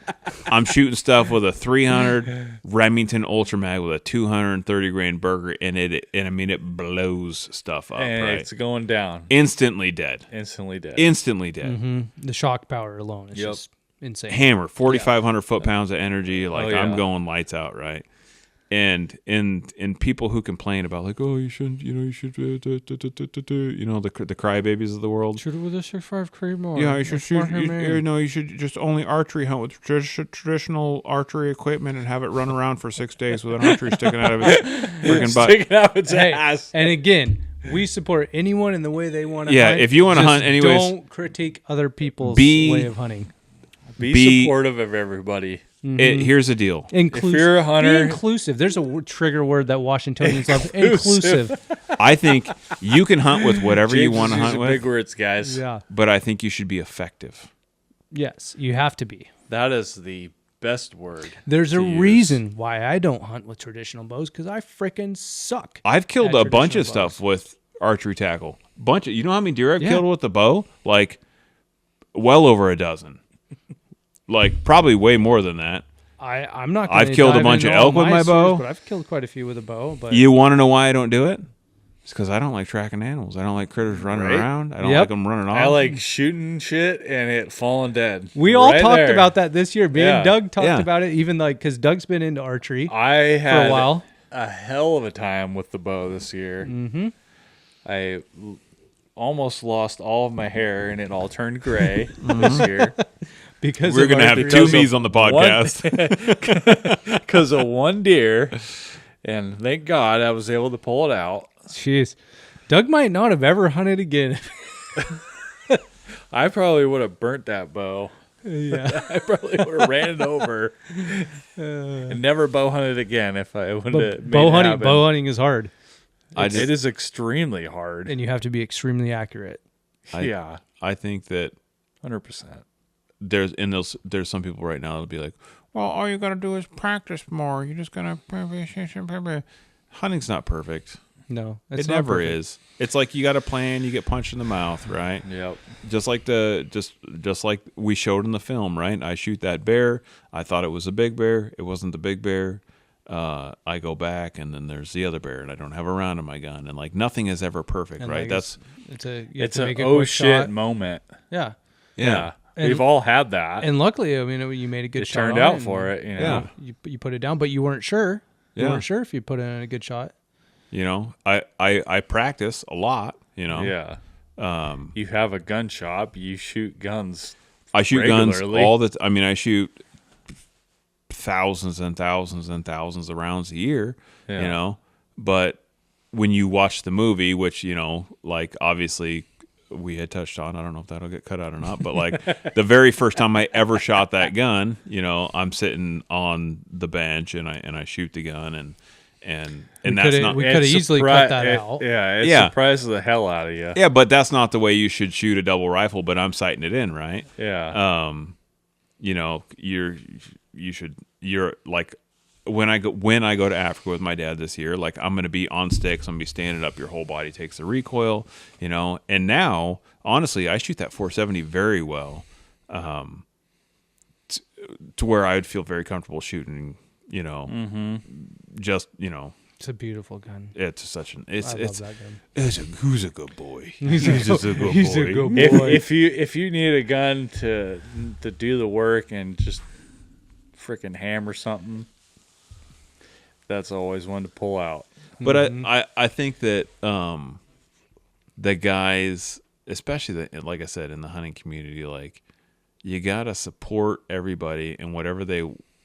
Speaker 3: I'm shooting stuff with a 300 Remington Ultra Mag with a 230 grain burger in it, and I mean it blows stuff up,
Speaker 4: And
Speaker 3: right?
Speaker 4: it's going down.
Speaker 3: Instantly dead.
Speaker 4: Instantly dead.
Speaker 3: Instantly dead.
Speaker 2: The shock power alone is
Speaker 4: Yep.
Speaker 2: just insane.
Speaker 3: Hammer, 4,500 foot-pounds of energy. Like,
Speaker 4: Oh, yeah.
Speaker 3: I'm going lights out, right? And people who complain about like, oh, you shouldn't, you should, the crybabies of the world.
Speaker 2: Shoot it with a 6.5 Creedmoor.
Speaker 3: Yeah, you should shoot. You should just only archery hunt with traditional archery equipment and have it run around for 6 days with an archery sticking out of its freaking butt.
Speaker 4: Sticking out its
Speaker 2: Hey,
Speaker 4: ass.
Speaker 2: and again, we support anyone in the way they want to
Speaker 3: Yeah,
Speaker 2: hunt.
Speaker 3: if you wanna
Speaker 2: Just
Speaker 3: hunt anyways,
Speaker 2: don't critique other people's
Speaker 3: be-
Speaker 2: way of hunting.
Speaker 4: Be supportive of everybody.
Speaker 3: Here's the deal.
Speaker 2: Inclusive.
Speaker 4: If you're a hunter-
Speaker 2: Be inclusive. There's a trigger word that Washingtonians love. Inclusive.
Speaker 3: I think you can hunt with whatever you
Speaker 4: James
Speaker 3: want to
Speaker 4: is
Speaker 3: hunt
Speaker 4: using
Speaker 3: with,
Speaker 4: big words, guys.
Speaker 2: Yeah.
Speaker 3: but I think you should be effective.
Speaker 2: Yes, you have to be.
Speaker 4: That is the best word.
Speaker 2: There's a
Speaker 4: to use.
Speaker 2: reason why I don't hunt with traditional bows because I frickin' suck.
Speaker 3: I've killed
Speaker 2: at
Speaker 3: a bunch of
Speaker 2: traditional
Speaker 3: stuff with archery tackle. You know how many deer I've
Speaker 2: Yeah.
Speaker 3: killed with the bow? Like, well over a dozen. Like, probably way more than that.
Speaker 2: I'm not. Gonna
Speaker 3: I've killed a
Speaker 2: dive
Speaker 3: bunch of
Speaker 2: into all
Speaker 3: elk with my
Speaker 2: stories,
Speaker 3: bow.
Speaker 2: but I've killed quite a few with a bow. But
Speaker 3: You want to know why I don't do it? It's because I don't like tracking animals. I don't like critters running
Speaker 4: Right?
Speaker 3: around. I don't
Speaker 2: Yep.
Speaker 3: like them running off.
Speaker 4: I like shooting shit and it falling dead.
Speaker 2: we all
Speaker 4: Right
Speaker 2: talked
Speaker 4: there.
Speaker 2: about that this year. Me
Speaker 4: Yeah.
Speaker 2: and Doug talked
Speaker 3: Yeah.
Speaker 2: about it, even like because Doug's been into archery
Speaker 4: I had
Speaker 2: for a while.
Speaker 4: a hell of a time with the bow this year. Mm-hmm. I almost lost all of my hair and it all turned gray this year
Speaker 2: Because
Speaker 3: We're
Speaker 2: of
Speaker 3: going to have
Speaker 2: archery.
Speaker 3: two me's on the podcast.
Speaker 4: because of one deer. And thank God I was able to pull it out.
Speaker 2: Jeez, Doug might not have ever hunted again.
Speaker 4: I probably would have burnt that bow.
Speaker 2: Yeah,
Speaker 4: I probably would have ran it over and never bow hunted again if I wouldn't have made
Speaker 2: bow
Speaker 4: it
Speaker 2: hunting.
Speaker 4: happen.
Speaker 2: Bow hunting is hard,
Speaker 4: It is extremely hard.
Speaker 2: and you have to be extremely accurate.
Speaker 4: Yeah,
Speaker 3: I think that
Speaker 4: 100%.
Speaker 3: there's some people right now that'll be like, well, all you got to do is practice more. You're just going to... Hunting's not perfect.
Speaker 2: No,
Speaker 3: It
Speaker 2: it's not
Speaker 3: never
Speaker 2: perfect.
Speaker 3: is. It's like you got a plan, you get punched in the mouth, right?
Speaker 4: Yep.
Speaker 3: Just like just like we showed in the film, right? I shoot that bear. I thought it was a big bear. It wasn't the big bear. I go back, and then there's the other bear, and I don't have a round in my gun, and like nothing is ever perfect,
Speaker 2: And,
Speaker 3: right?
Speaker 2: like, you have
Speaker 4: It's
Speaker 2: to
Speaker 4: an
Speaker 2: make a
Speaker 4: oh
Speaker 2: quick
Speaker 4: shit
Speaker 2: shot.
Speaker 4: moment.
Speaker 2: Yeah,
Speaker 3: yeah.
Speaker 2: And-
Speaker 4: We've all had that.
Speaker 2: and luckily, I mean, you made a good
Speaker 4: it
Speaker 2: shot.
Speaker 4: turned
Speaker 2: on
Speaker 4: out
Speaker 2: and
Speaker 4: for it. You know?
Speaker 3: Yeah.
Speaker 2: You put it down, but you weren't sure. You
Speaker 3: Yeah.
Speaker 2: weren't sure if you put in a good shot.
Speaker 3: You know, I practice a lot. You know,
Speaker 4: Yeah. You have a gun shop. You shoot guns.
Speaker 3: I shoot guns
Speaker 4: regularly.
Speaker 3: all the. I mean, I shoot thousands and thousands and thousands of rounds a year.
Speaker 4: Yeah.
Speaker 3: You know, but when you watch the movie, which like obviously we had touched on, I don't know if that'll get cut out or not, but like the very first time I ever shot that gun, I'm sitting on the bench and I shoot the gun and
Speaker 2: We
Speaker 3: that's
Speaker 2: coulda-
Speaker 3: not.
Speaker 2: we coulda easily cut that out.
Speaker 4: Yeah, it
Speaker 3: Yeah.
Speaker 4: surprises the hell out of you.
Speaker 3: Yeah, but that's not the way you should shoot a double rifle. But I'm sighting it in, right?
Speaker 4: Yeah.
Speaker 3: You know, you're like when I go to Africa with my dad this year, like I'm going to be on sticks, I'm going to be standing up, your whole body takes the recoil, you know. And now, honestly, I shoot that 470 very well, to where I would feel very comfortable shooting, you know, just, you know,
Speaker 2: It's a beautiful gun.
Speaker 3: it's such an it's
Speaker 2: I
Speaker 3: it's
Speaker 2: love that gun.
Speaker 3: who's a good boy.
Speaker 2: He's
Speaker 3: just a good
Speaker 2: he's
Speaker 3: boy.
Speaker 2: a good boy.
Speaker 4: If you need a gun to do the work and just freaking hammer something, that's always one to pull out.
Speaker 3: But I think that the guys, especially like I said, in the hunting community, like you gotta support everybody and whatever they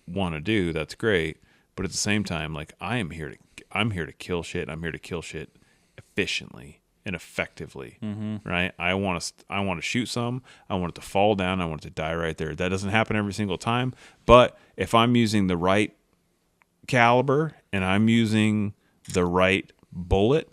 Speaker 3: want to do. That's great, but at the same time, like I'm here to kill shit. I'm here to kill shit efficiently and effectively, right? I want to shoot some. I want it to fall down. I want it to die right there. That doesn't happen every single time, but if I'm using the right caliber and I'm using the right bullet,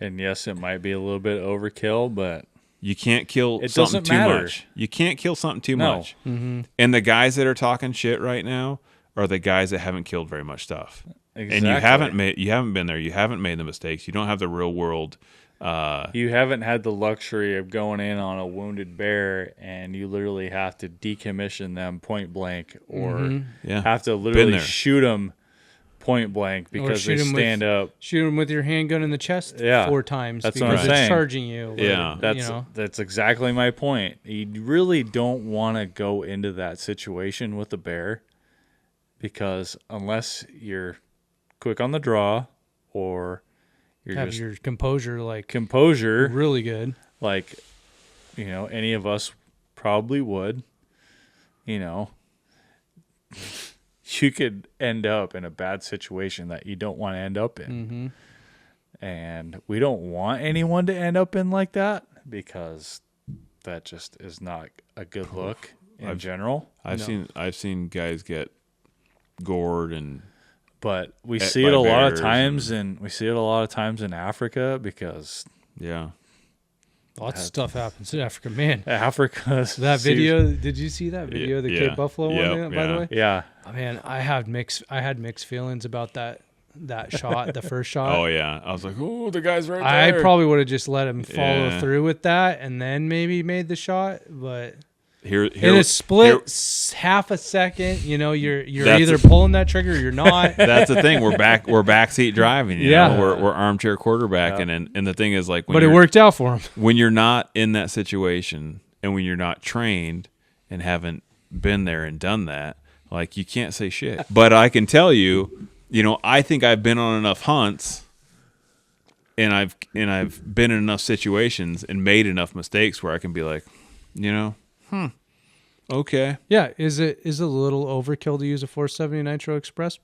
Speaker 4: And yes, it might be a little bit overkill, but
Speaker 3: you can't kill
Speaker 4: It
Speaker 3: something
Speaker 4: doesn't
Speaker 3: too
Speaker 4: matter.
Speaker 3: much. You can't kill something too
Speaker 4: No.
Speaker 3: much. And the guys that are talking shit right now are the guys that haven't killed very much stuff.
Speaker 4: exactly.
Speaker 3: And you haven't been there. You haven't made the mistakes. You don't have the real world.
Speaker 4: You haven't had the luxury of going in on a wounded bear and you literally have to decommission them point blank or
Speaker 3: Yeah.
Speaker 4: have to
Speaker 3: Been
Speaker 4: literally
Speaker 3: there.
Speaker 4: shoot them point blank because
Speaker 2: shoot
Speaker 4: they
Speaker 2: 'em
Speaker 4: stand up.
Speaker 2: Shoot him with your handgun in the chest
Speaker 4: Yeah.
Speaker 2: 4 times
Speaker 4: That's what
Speaker 2: because
Speaker 4: I'm
Speaker 2: it's
Speaker 4: saying.
Speaker 2: charging you. or,
Speaker 3: Yeah.
Speaker 4: That's exactly my point. You really don't want to go into that situation with a bear because unless you're quick on the draw or you're
Speaker 2: have
Speaker 4: just
Speaker 2: your composure like
Speaker 4: composure,
Speaker 2: really good.
Speaker 4: like, you know, any of us probably would, you know, you could end up in a bad situation that you don't want to end up in. And we don't want anyone to end up in like that because that just is not a good look in general.
Speaker 3: I've seen guys get gored and
Speaker 4: But we
Speaker 3: By
Speaker 4: see it a lot of
Speaker 3: bears
Speaker 4: times in Africa because
Speaker 3: yeah.
Speaker 2: Lots of stuff happens in Africa, man.
Speaker 4: Africa.
Speaker 2: That video, did you see that video of the
Speaker 3: Yeah.
Speaker 2: Cape Buffalo
Speaker 3: Yeah,
Speaker 2: one, by the
Speaker 3: yeah.
Speaker 2: way?
Speaker 4: Yeah.
Speaker 2: Oh, man, I had mixed feelings about that shot, the first shot.
Speaker 3: Oh yeah. I was like, oh, the guy's right
Speaker 2: I
Speaker 3: there.
Speaker 2: probably would have just let him follow
Speaker 3: Yeah.
Speaker 2: through with that and then maybe made the shot, but
Speaker 3: here
Speaker 2: in a split
Speaker 3: here-
Speaker 2: half a second, you know, you're
Speaker 3: That's
Speaker 2: either
Speaker 3: a-
Speaker 2: pulling that trigger or you're not.
Speaker 3: That's the thing. We're backseat driving. You
Speaker 2: Yeah.
Speaker 3: know? We're armchair quarterbacking, and the thing is, like, when
Speaker 2: But it
Speaker 3: you're-
Speaker 2: worked out for him.
Speaker 3: when you're not in that situation, and when you're not trained and haven't been there and done that, like, you can't say shit. But I can tell you, you know, I think I've been on enough hunts, and I've been in enough situations and made enough mistakes where I can be like, you know, okay.
Speaker 2: Yeah, is it a little overkill to use a 470 Nitro Express?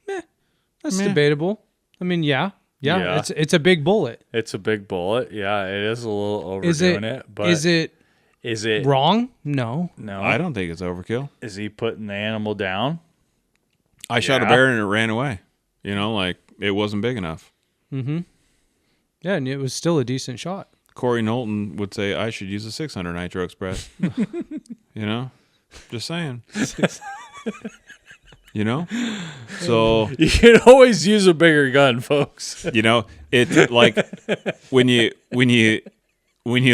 Speaker 2: That's
Speaker 3: Meh.
Speaker 2: debatable. I mean, yeah,
Speaker 4: Yeah.
Speaker 2: it's a big bullet.
Speaker 4: It's a big bullet. Yeah, it is a little
Speaker 2: Is
Speaker 4: overdoing it. But
Speaker 2: is it
Speaker 4: is it
Speaker 2: wrong? No.
Speaker 4: No.
Speaker 3: I don't think it's overkill.
Speaker 4: Is he putting the animal down?
Speaker 3: I shot a
Speaker 4: Yeah.
Speaker 3: bear and it ran away. You know, like, it wasn't big enough.
Speaker 2: Yeah, and it was still a decent shot.
Speaker 3: Corey Knowlton would say I should use a 600 Nitro Express. You know, just saying. You know, so
Speaker 4: You can always use a bigger gun, folks.
Speaker 3: you know it's like when you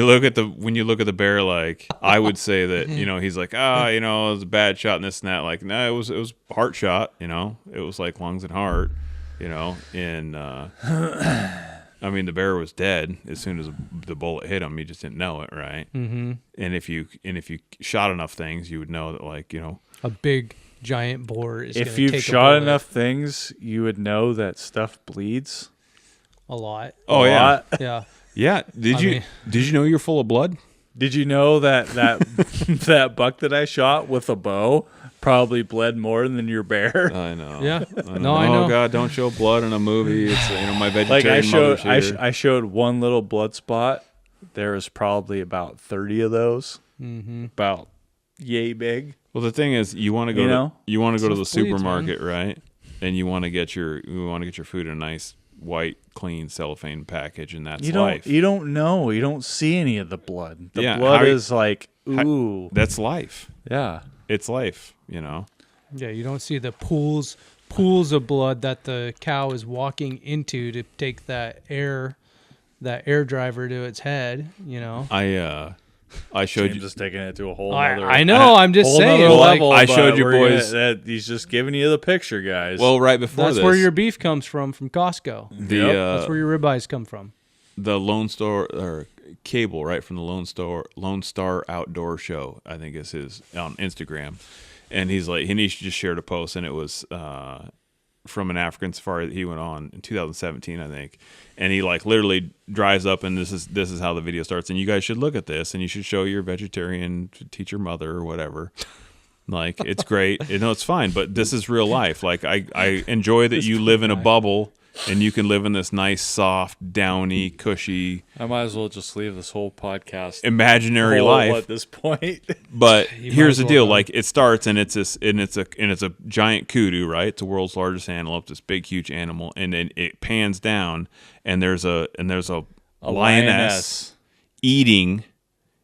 Speaker 3: look at the bear, like, I would say that, you know, he's like, you know, it was a bad shot and this and that. Like, no, it was heart shot. You know, it was like lungs and heart. You know, and I mean, the bear was dead as soon as the bullet hit him. You just didn't know it, right? Mm-hmm. And if you shot enough things, you would know that, like, you know,
Speaker 2: A big giant boar is.
Speaker 4: If
Speaker 2: gonna
Speaker 4: you've
Speaker 2: take a
Speaker 4: shot
Speaker 2: bullet
Speaker 4: enough things, you would know that stuff bleeds.
Speaker 2: a lot.
Speaker 3: oh
Speaker 4: a
Speaker 3: yeah,
Speaker 4: lot.
Speaker 2: Yeah.
Speaker 3: yeah. Did you know you're full of blood?
Speaker 4: Did you know that that buck that I shot with a bow probably bled more than your bear?
Speaker 3: I know.
Speaker 2: Yeah.
Speaker 3: I
Speaker 2: No, I know.
Speaker 3: Oh God, don't show blood in a movie. It's, you know, my
Speaker 4: Like
Speaker 3: vegetarian mother's here.
Speaker 4: I showed one little blood spot. There was probably about 30 of those. Mm-hmm. About yay big.
Speaker 3: Well, the thing is, you want to go
Speaker 4: You know?
Speaker 3: to the
Speaker 2: Stuff bleeds,
Speaker 3: supermarket, right? and you want to get your food in a nice white, clean cellophane package, and that's
Speaker 4: You
Speaker 3: life.
Speaker 4: don't. You don't know. You don't see any of the blood. The
Speaker 3: Yeah,
Speaker 4: blood
Speaker 3: how-
Speaker 4: is like ooh.
Speaker 3: That's life.
Speaker 4: Yeah.
Speaker 3: It's life. You know.
Speaker 2: Yeah, you don't see the pools of blood that the cow is walking into to take that air driver to its head. You know.
Speaker 3: I showed
Speaker 4: James
Speaker 3: you.
Speaker 4: is taking it to a whole
Speaker 2: I,
Speaker 4: other.
Speaker 2: I know. I'm just
Speaker 4: whole
Speaker 2: saying.
Speaker 4: nother
Speaker 2: Like,
Speaker 4: level.
Speaker 3: I
Speaker 4: but
Speaker 3: showed you
Speaker 4: we're
Speaker 3: boys-
Speaker 4: gonna- he's just giving you the picture, guys.
Speaker 3: Well, right before
Speaker 2: that's
Speaker 3: this,
Speaker 2: where your beef comes from Costco.
Speaker 3: the
Speaker 2: That's where your ribeyes come from.
Speaker 3: the Lone Star or Cable, right from the Lone Star Outdoor Show, I think is his on Instagram, and he just shared a post, and it was from an African safari that he went on in 2017, I think, and he like literally drives up, and this is how the video starts, and you guys should look at this, and you should show your vegetarian teacher mother or whatever. Like, it's great, it's fine, but this is real life. Like, I enjoy that you live in a bubble. And you can live in this nice, soft, downy, cushy,
Speaker 4: I might as well just leave this whole podcast
Speaker 3: imaginary
Speaker 4: whole
Speaker 3: life.
Speaker 4: at this point.
Speaker 3: But
Speaker 2: You might
Speaker 3: here's
Speaker 2: as
Speaker 3: the
Speaker 2: well
Speaker 3: deal:
Speaker 2: know.
Speaker 3: like, it starts, and it's a giant kudu, right? It's the world's largest antelope, this big, huge animal, and then it pans down, and there's a lioness eating,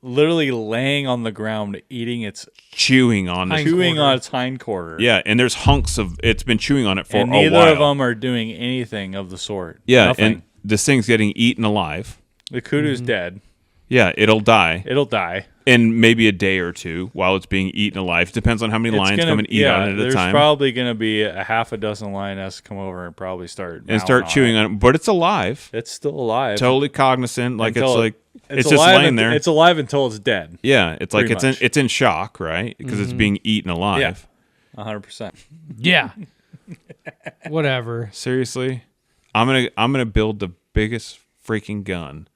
Speaker 4: literally laying on the ground, eating its
Speaker 3: chewing on it.
Speaker 4: chewing on its hind-quarter.
Speaker 3: Yeah, and there's hunks of it's been chewing on it for
Speaker 4: and
Speaker 3: a
Speaker 4: neither
Speaker 3: while.
Speaker 4: of them are doing anything of the sort.
Speaker 3: Yeah,
Speaker 4: Nothing.
Speaker 3: and this thing's getting eaten alive.
Speaker 4: The kudu's dead.
Speaker 3: Yeah, it'll die
Speaker 4: It'll die.
Speaker 3: in maybe a day or two while it's being eaten alive. Depends on how many lions come and eat on it at a
Speaker 4: there's
Speaker 3: time.
Speaker 4: probably going to be a half a dozen lionesses come over and probably start
Speaker 3: chewing on it. But it's alive.
Speaker 4: It's still alive.
Speaker 3: Totally cognizant. Like,
Speaker 4: Until
Speaker 3: it's just
Speaker 4: alive
Speaker 3: laying there.
Speaker 4: It's alive until it's dead.
Speaker 3: Yeah, it's like
Speaker 4: Pretty much.
Speaker 3: it's in shock, right? Because it's being eaten alive.
Speaker 4: Yeah. 100%.
Speaker 2: Yeah. Whatever.
Speaker 3: Seriously, I'm gonna build the biggest freaking gun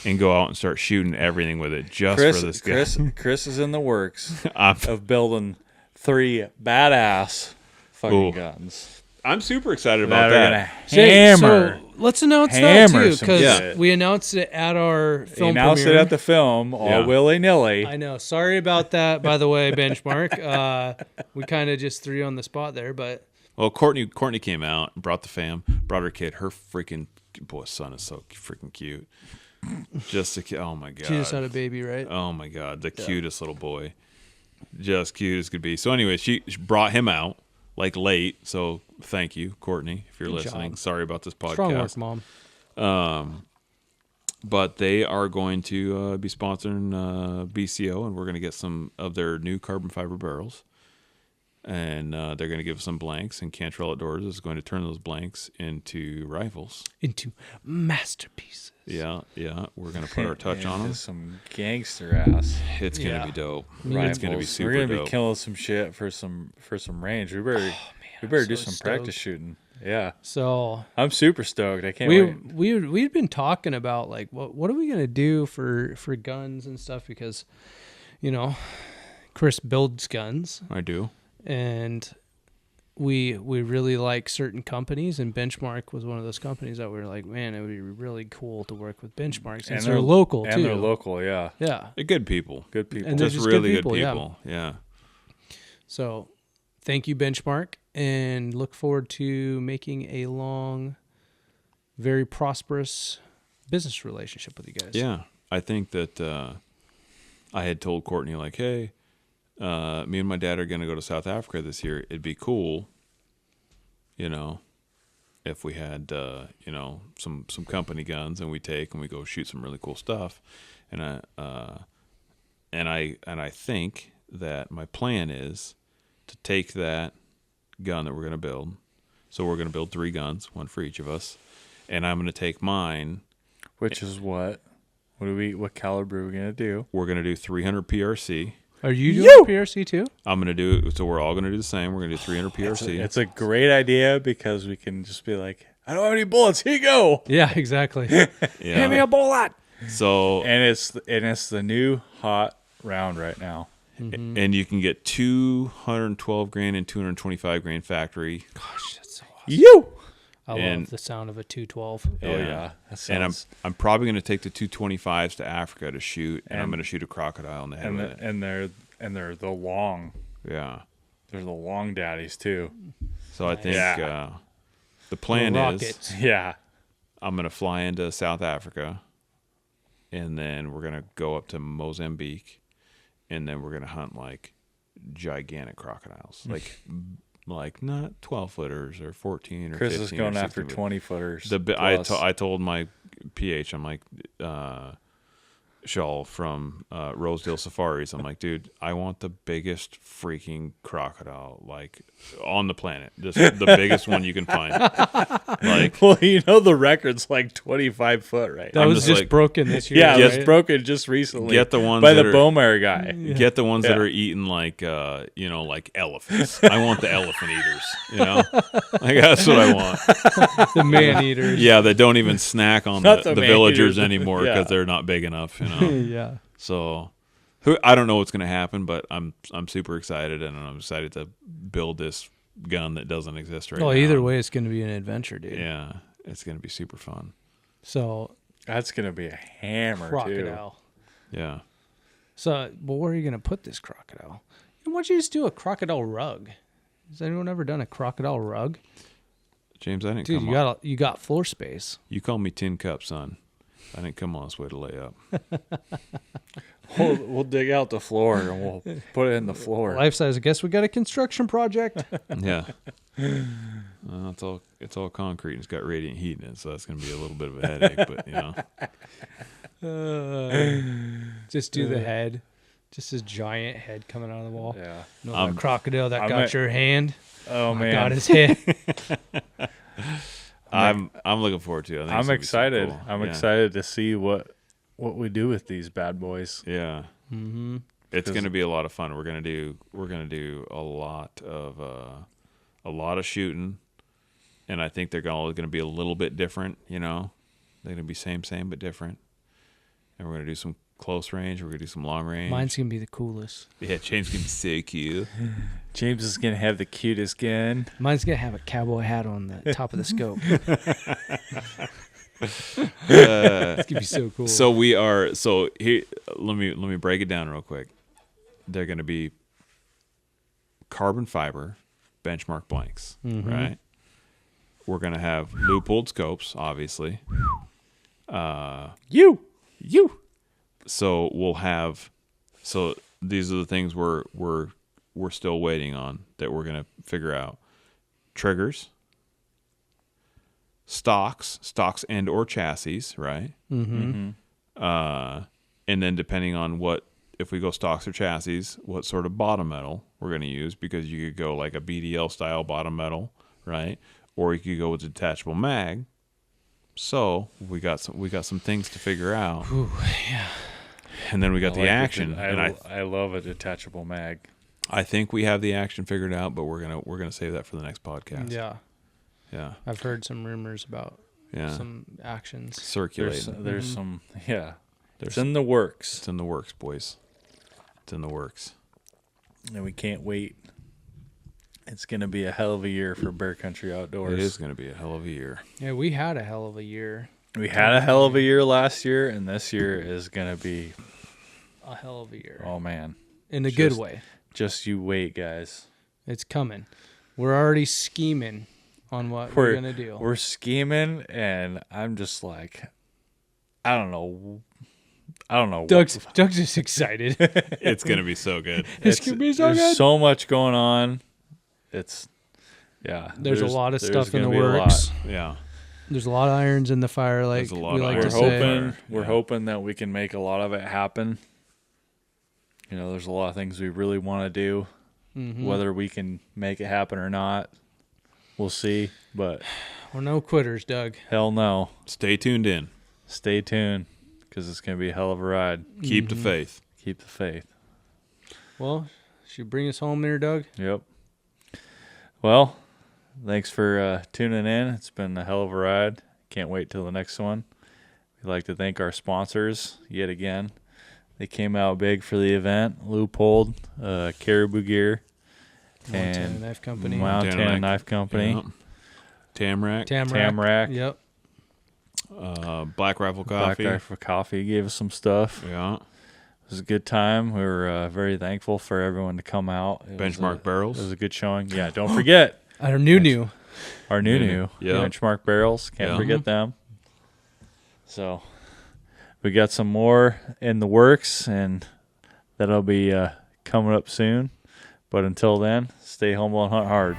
Speaker 3: and go out and start shooting everything with it just for this guy.
Speaker 4: Chris is in the works
Speaker 3: I'm,
Speaker 4: of building 3 badass fucking
Speaker 3: Ooh.
Speaker 4: guns
Speaker 3: I'm super excited
Speaker 4: that
Speaker 3: about
Speaker 4: are
Speaker 3: that.
Speaker 4: gonna hammer.
Speaker 2: So let's announce that
Speaker 4: Hammer
Speaker 2: too,
Speaker 4: some
Speaker 2: because
Speaker 4: shit.
Speaker 2: we announced it at our
Speaker 4: He
Speaker 2: film
Speaker 4: announced
Speaker 2: premiere.
Speaker 4: it at the film, all
Speaker 3: Yeah.
Speaker 4: willy nilly.
Speaker 2: I know. Sorry about that, by the way, Benchmark. We kind of just threw you on the spot there, but
Speaker 3: Well, Courtney came out, brought the fam, brought her kid. Her freaking son is so freaking cute. Just a kid. Oh my god.
Speaker 2: she just had a baby, right?
Speaker 3: Oh my god, the cutest little boy, just cute as could be. So anyway, she brought him out like late. So thank you, Courtney, if you're
Speaker 2: Good
Speaker 3: listening.
Speaker 2: job.
Speaker 3: Sorry about this
Speaker 2: Strong work,
Speaker 3: podcast.
Speaker 2: Mom.
Speaker 3: But they are going to be sponsoring BCO, and we're going to get some of their new carbon fiber barrels. And they're going to give us some blanks, and Cantrell Outdoors is going to turn those blanks into rifles.
Speaker 2: Into masterpieces.
Speaker 3: Yeah, we're going to put our touch on them.
Speaker 4: Just some gangster ass
Speaker 3: It's going to
Speaker 2: Yeah.
Speaker 3: be dope.
Speaker 4: rifles.
Speaker 3: It's going to be super
Speaker 4: We're gonna
Speaker 3: dope.
Speaker 4: be killing some shit for some range. We better
Speaker 2: I'm
Speaker 4: do
Speaker 2: so
Speaker 4: some
Speaker 2: stoked.
Speaker 4: practice shooting. Yeah,
Speaker 2: So
Speaker 4: I'm super stoked. I can't wait.
Speaker 2: we'd been talking about like what are we gonna do for guns and stuff, because Chris builds guns
Speaker 3: I do.
Speaker 2: and we really like certain companies, and Benchmark was one of those companies that we were like, man, it would be really cool to work with Benchmark since they're local
Speaker 4: and
Speaker 2: too.
Speaker 4: they're local. Yeah,
Speaker 2: Yeah.
Speaker 3: They're good people.
Speaker 4: good people.
Speaker 2: And they're
Speaker 3: Just
Speaker 2: just
Speaker 3: really
Speaker 2: good people, yeah.
Speaker 3: people. Yeah.
Speaker 2: So thank you, Benchmark, and look forward to making a long, very prosperous business relationship with you guys.
Speaker 3: Yeah. I think that I had told Courtney, like, hey, me and my dad are going to go to South Africa this year. It'd be cool, if we had, some company guns and we go shoot some really cool stuff. And I think that my plan is to take that gun that we're going to build. So we're going to build 3 guns, one for each of us. And I'm going to take mine.
Speaker 4: Which is what? What caliber are we gonna do?
Speaker 3: We're going to do 300 PRC.
Speaker 2: Are you doing PRC too?
Speaker 3: I'm going to do, so we're all going to do the same. We're going to do 300 PRC.
Speaker 4: It's a great idea because we can just be like, I don't have any bullets. Here you go.
Speaker 2: Yeah, exactly.
Speaker 3: Yeah.
Speaker 2: Give me a bullet.
Speaker 3: So,
Speaker 4: And it's the new hot round right now.
Speaker 3: and you can get 212 grain and 225 grain factory.
Speaker 2: Gosh, that's so awesome.
Speaker 4: You.
Speaker 2: I
Speaker 3: And-
Speaker 2: love the sound of a 212.
Speaker 4: Oh yeah. That
Speaker 3: And
Speaker 4: sounds,
Speaker 3: I'm probably going to take the 225s to Africa to shoot, and I'm going to shoot a crocodile in the head with it.
Speaker 4: and they're the long.
Speaker 3: Yeah.
Speaker 4: There's the long daddies too.
Speaker 3: So I think
Speaker 4: Yeah.
Speaker 3: the plan is
Speaker 2: rockets.
Speaker 4: Yeah.
Speaker 3: I'm going to fly into South Africa, and then we're going to go up to Mozambique, and then we're going to hunt like gigantic crocodiles, like not 12 footers or 14 or
Speaker 4: Chris
Speaker 3: 15
Speaker 4: is going
Speaker 3: or
Speaker 4: after
Speaker 3: 16,
Speaker 4: 20 footers.
Speaker 3: I told my PH, I'm like, Shaw from Rosedale Safaris, I'm like, dude, I want the biggest freaking crocodile like on the planet, just the biggest one you can find. Like,
Speaker 4: Well, the record's like 25 foot, right?
Speaker 2: That
Speaker 3: I'm
Speaker 2: was
Speaker 3: just
Speaker 2: just
Speaker 3: like-
Speaker 2: broken this year.
Speaker 4: Yeah, it was
Speaker 2: right?
Speaker 4: broken just recently.
Speaker 3: get the ones
Speaker 4: by
Speaker 3: that
Speaker 4: the
Speaker 3: are,
Speaker 4: Bowmare guy.
Speaker 3: Get the ones that are eating like like elephants. I want the elephant eaters, like that's what I want.
Speaker 2: The man eaters.
Speaker 3: Yeah, that don't even snack on
Speaker 4: Not
Speaker 3: the
Speaker 4: the man
Speaker 3: villagers
Speaker 4: eaters.
Speaker 3: anymore because
Speaker 4: Yeah.
Speaker 3: they're not big enough,
Speaker 2: Yeah.
Speaker 3: So, I don't know what's going to happen, but I'm super excited, and I'm excited to build this gun that doesn't exist right now.
Speaker 2: Well, either way, it's going to be an adventure, dude.
Speaker 3: Yeah, it's going to be super fun.
Speaker 2: So,
Speaker 4: That's going to be a hammer,
Speaker 2: crocodile.
Speaker 3: Yeah.
Speaker 2: So, but where are you going to put this crocodile? Why don't you just do a crocodile rug? Has anyone ever done a crocodile rug?
Speaker 3: James, I didn't
Speaker 2: Dude,
Speaker 3: come
Speaker 2: you got floor space.
Speaker 3: You call me Tin Cup, son. I didn't come all this way to lay up.
Speaker 4: too. We'll dig out the floor and we'll put it in the floor.
Speaker 2: Life size. I guess we got a construction project.
Speaker 3: Yeah. It's all concrete and it's got radiant heat in it, so that's going to be a little bit of a headache, but
Speaker 2: Just do the head. Just this giant head coming out of the wall.
Speaker 4: Yeah.
Speaker 2: That crocodile that
Speaker 4: I'm
Speaker 2: got
Speaker 4: a-
Speaker 2: your hand.
Speaker 4: Oh, man.
Speaker 2: Got his head.
Speaker 3: I'm looking forward to it. I think it's
Speaker 4: I'm
Speaker 3: gonna be so
Speaker 4: excited.
Speaker 3: cool.
Speaker 4: I'm
Speaker 3: Yeah.
Speaker 4: excited to see what we do with these bad boys.
Speaker 3: Yeah.
Speaker 2: Mm-hmm.
Speaker 3: It's going to be a lot of fun. We're going to do a lot of shooting, and I think they're all going to be a little bit different. They're going to be same but different. And we're going to do some close range. We're going to do some long range.
Speaker 2: Mine's going to be the coolest.
Speaker 3: Yeah, James going to be so cute.
Speaker 4: James is going to have the cutest gun.
Speaker 2: Mine's going to have a cowboy hat on the top of the scope. It's going to be so cool.
Speaker 3: So we are. So here, let me break it down real quick. They're going to be carbon fiber benchmark blanks, right? We're going to have Leupold scopes, obviously.
Speaker 4: You.
Speaker 3: So we'll have. So these are the things we're still waiting on that we're going to figure out. Triggers, stocks and or chassis, right?
Speaker 2: Mm-hmm.
Speaker 3: And then depending on if we go stocks or chassis, what sort of bottom metal we're going to use, because you could go like a BDL style bottom metal, right? Or you could go with a detachable mag. So we got some things to figure out.
Speaker 2: Ooh, yeah.
Speaker 3: And then we got the action.
Speaker 4: I love a detachable mag.
Speaker 3: I think we have the action figured out, but we're gonna save that for the next podcast.
Speaker 2: Yeah.
Speaker 3: Yeah.
Speaker 2: I've heard some rumors about
Speaker 3: Yeah.
Speaker 2: some actions.
Speaker 3: Circulating.
Speaker 4: There's some, yeah.
Speaker 3: There's
Speaker 4: It's in the works.
Speaker 3: It's in the works, boys. It's in the works.
Speaker 4: And we can't wait. It's going to be a hell of a year for Bear Country Outdoors.
Speaker 3: It is going to be a hell of a year.
Speaker 2: Yeah, we had a hell of a year.
Speaker 4: We had a hell of a year last year, and this year is going to be,
Speaker 2: A hell of a year.
Speaker 4: oh, man.
Speaker 2: In a good way.
Speaker 4: Just you wait, guys.
Speaker 2: It's coming. We're already scheming on what we're going to do.
Speaker 4: We're scheming, and I'm just like, I don't know.
Speaker 2: Doug's just excited.
Speaker 3: It's going to be so good.
Speaker 2: It's going to be so
Speaker 4: There's
Speaker 2: good.
Speaker 4: so much going on. It's, yeah.
Speaker 2: There's a lot of
Speaker 4: there's
Speaker 2: stuff in the
Speaker 4: gonna be a lot.
Speaker 2: works.
Speaker 3: Yeah.
Speaker 2: There's a lot of irons in the fire, like
Speaker 3: There's a lot
Speaker 2: we
Speaker 3: of
Speaker 2: like
Speaker 3: irons
Speaker 2: to
Speaker 3: in the
Speaker 2: say.
Speaker 3: fire.
Speaker 4: We're
Speaker 3: Yeah.
Speaker 4: hoping that we can make a lot of it happen. There's a lot of things we really want to do.
Speaker 2: Mhm.
Speaker 4: Whether we can make it happen or not, we'll see. But
Speaker 2: We're no quitters, Doug.
Speaker 4: hell no.
Speaker 3: Stay tuned in.
Speaker 4: Stay tuned, because it's going to be a hell of a ride.
Speaker 3: Keep the faith.
Speaker 4: Keep the faith.
Speaker 2: Well, should you bring us home there, Doug?
Speaker 4: Yep. Well, thanks for tuning in. It's been a hell of a ride. Can't wait till the next one. We'd like to thank our sponsors yet again. They came out big for the event. Leupold, Caribou Gear,
Speaker 2: Montana
Speaker 4: and
Speaker 2: Knife Company.
Speaker 4: Montana Knife Company.
Speaker 3: Yeah. Tamarack.
Speaker 4: Tamarack.
Speaker 2: Yep.
Speaker 3: Black Rifle
Speaker 4: Black
Speaker 3: Coffee.
Speaker 4: Rifle Coffee gave us some stuff.
Speaker 3: Yeah.
Speaker 4: was a good time. We were very thankful for everyone to come out.
Speaker 3: Benchmark Barrels.
Speaker 4: It was a good showing. Yeah, don't forget
Speaker 2: Our new.
Speaker 4: our new
Speaker 3: Yeah.
Speaker 4: Benchmark Barrels. Can't
Speaker 3: Yeah.
Speaker 4: forget them. So we got some more in the works, and that'll be coming up soon. But until then, stay humble and hunt hard.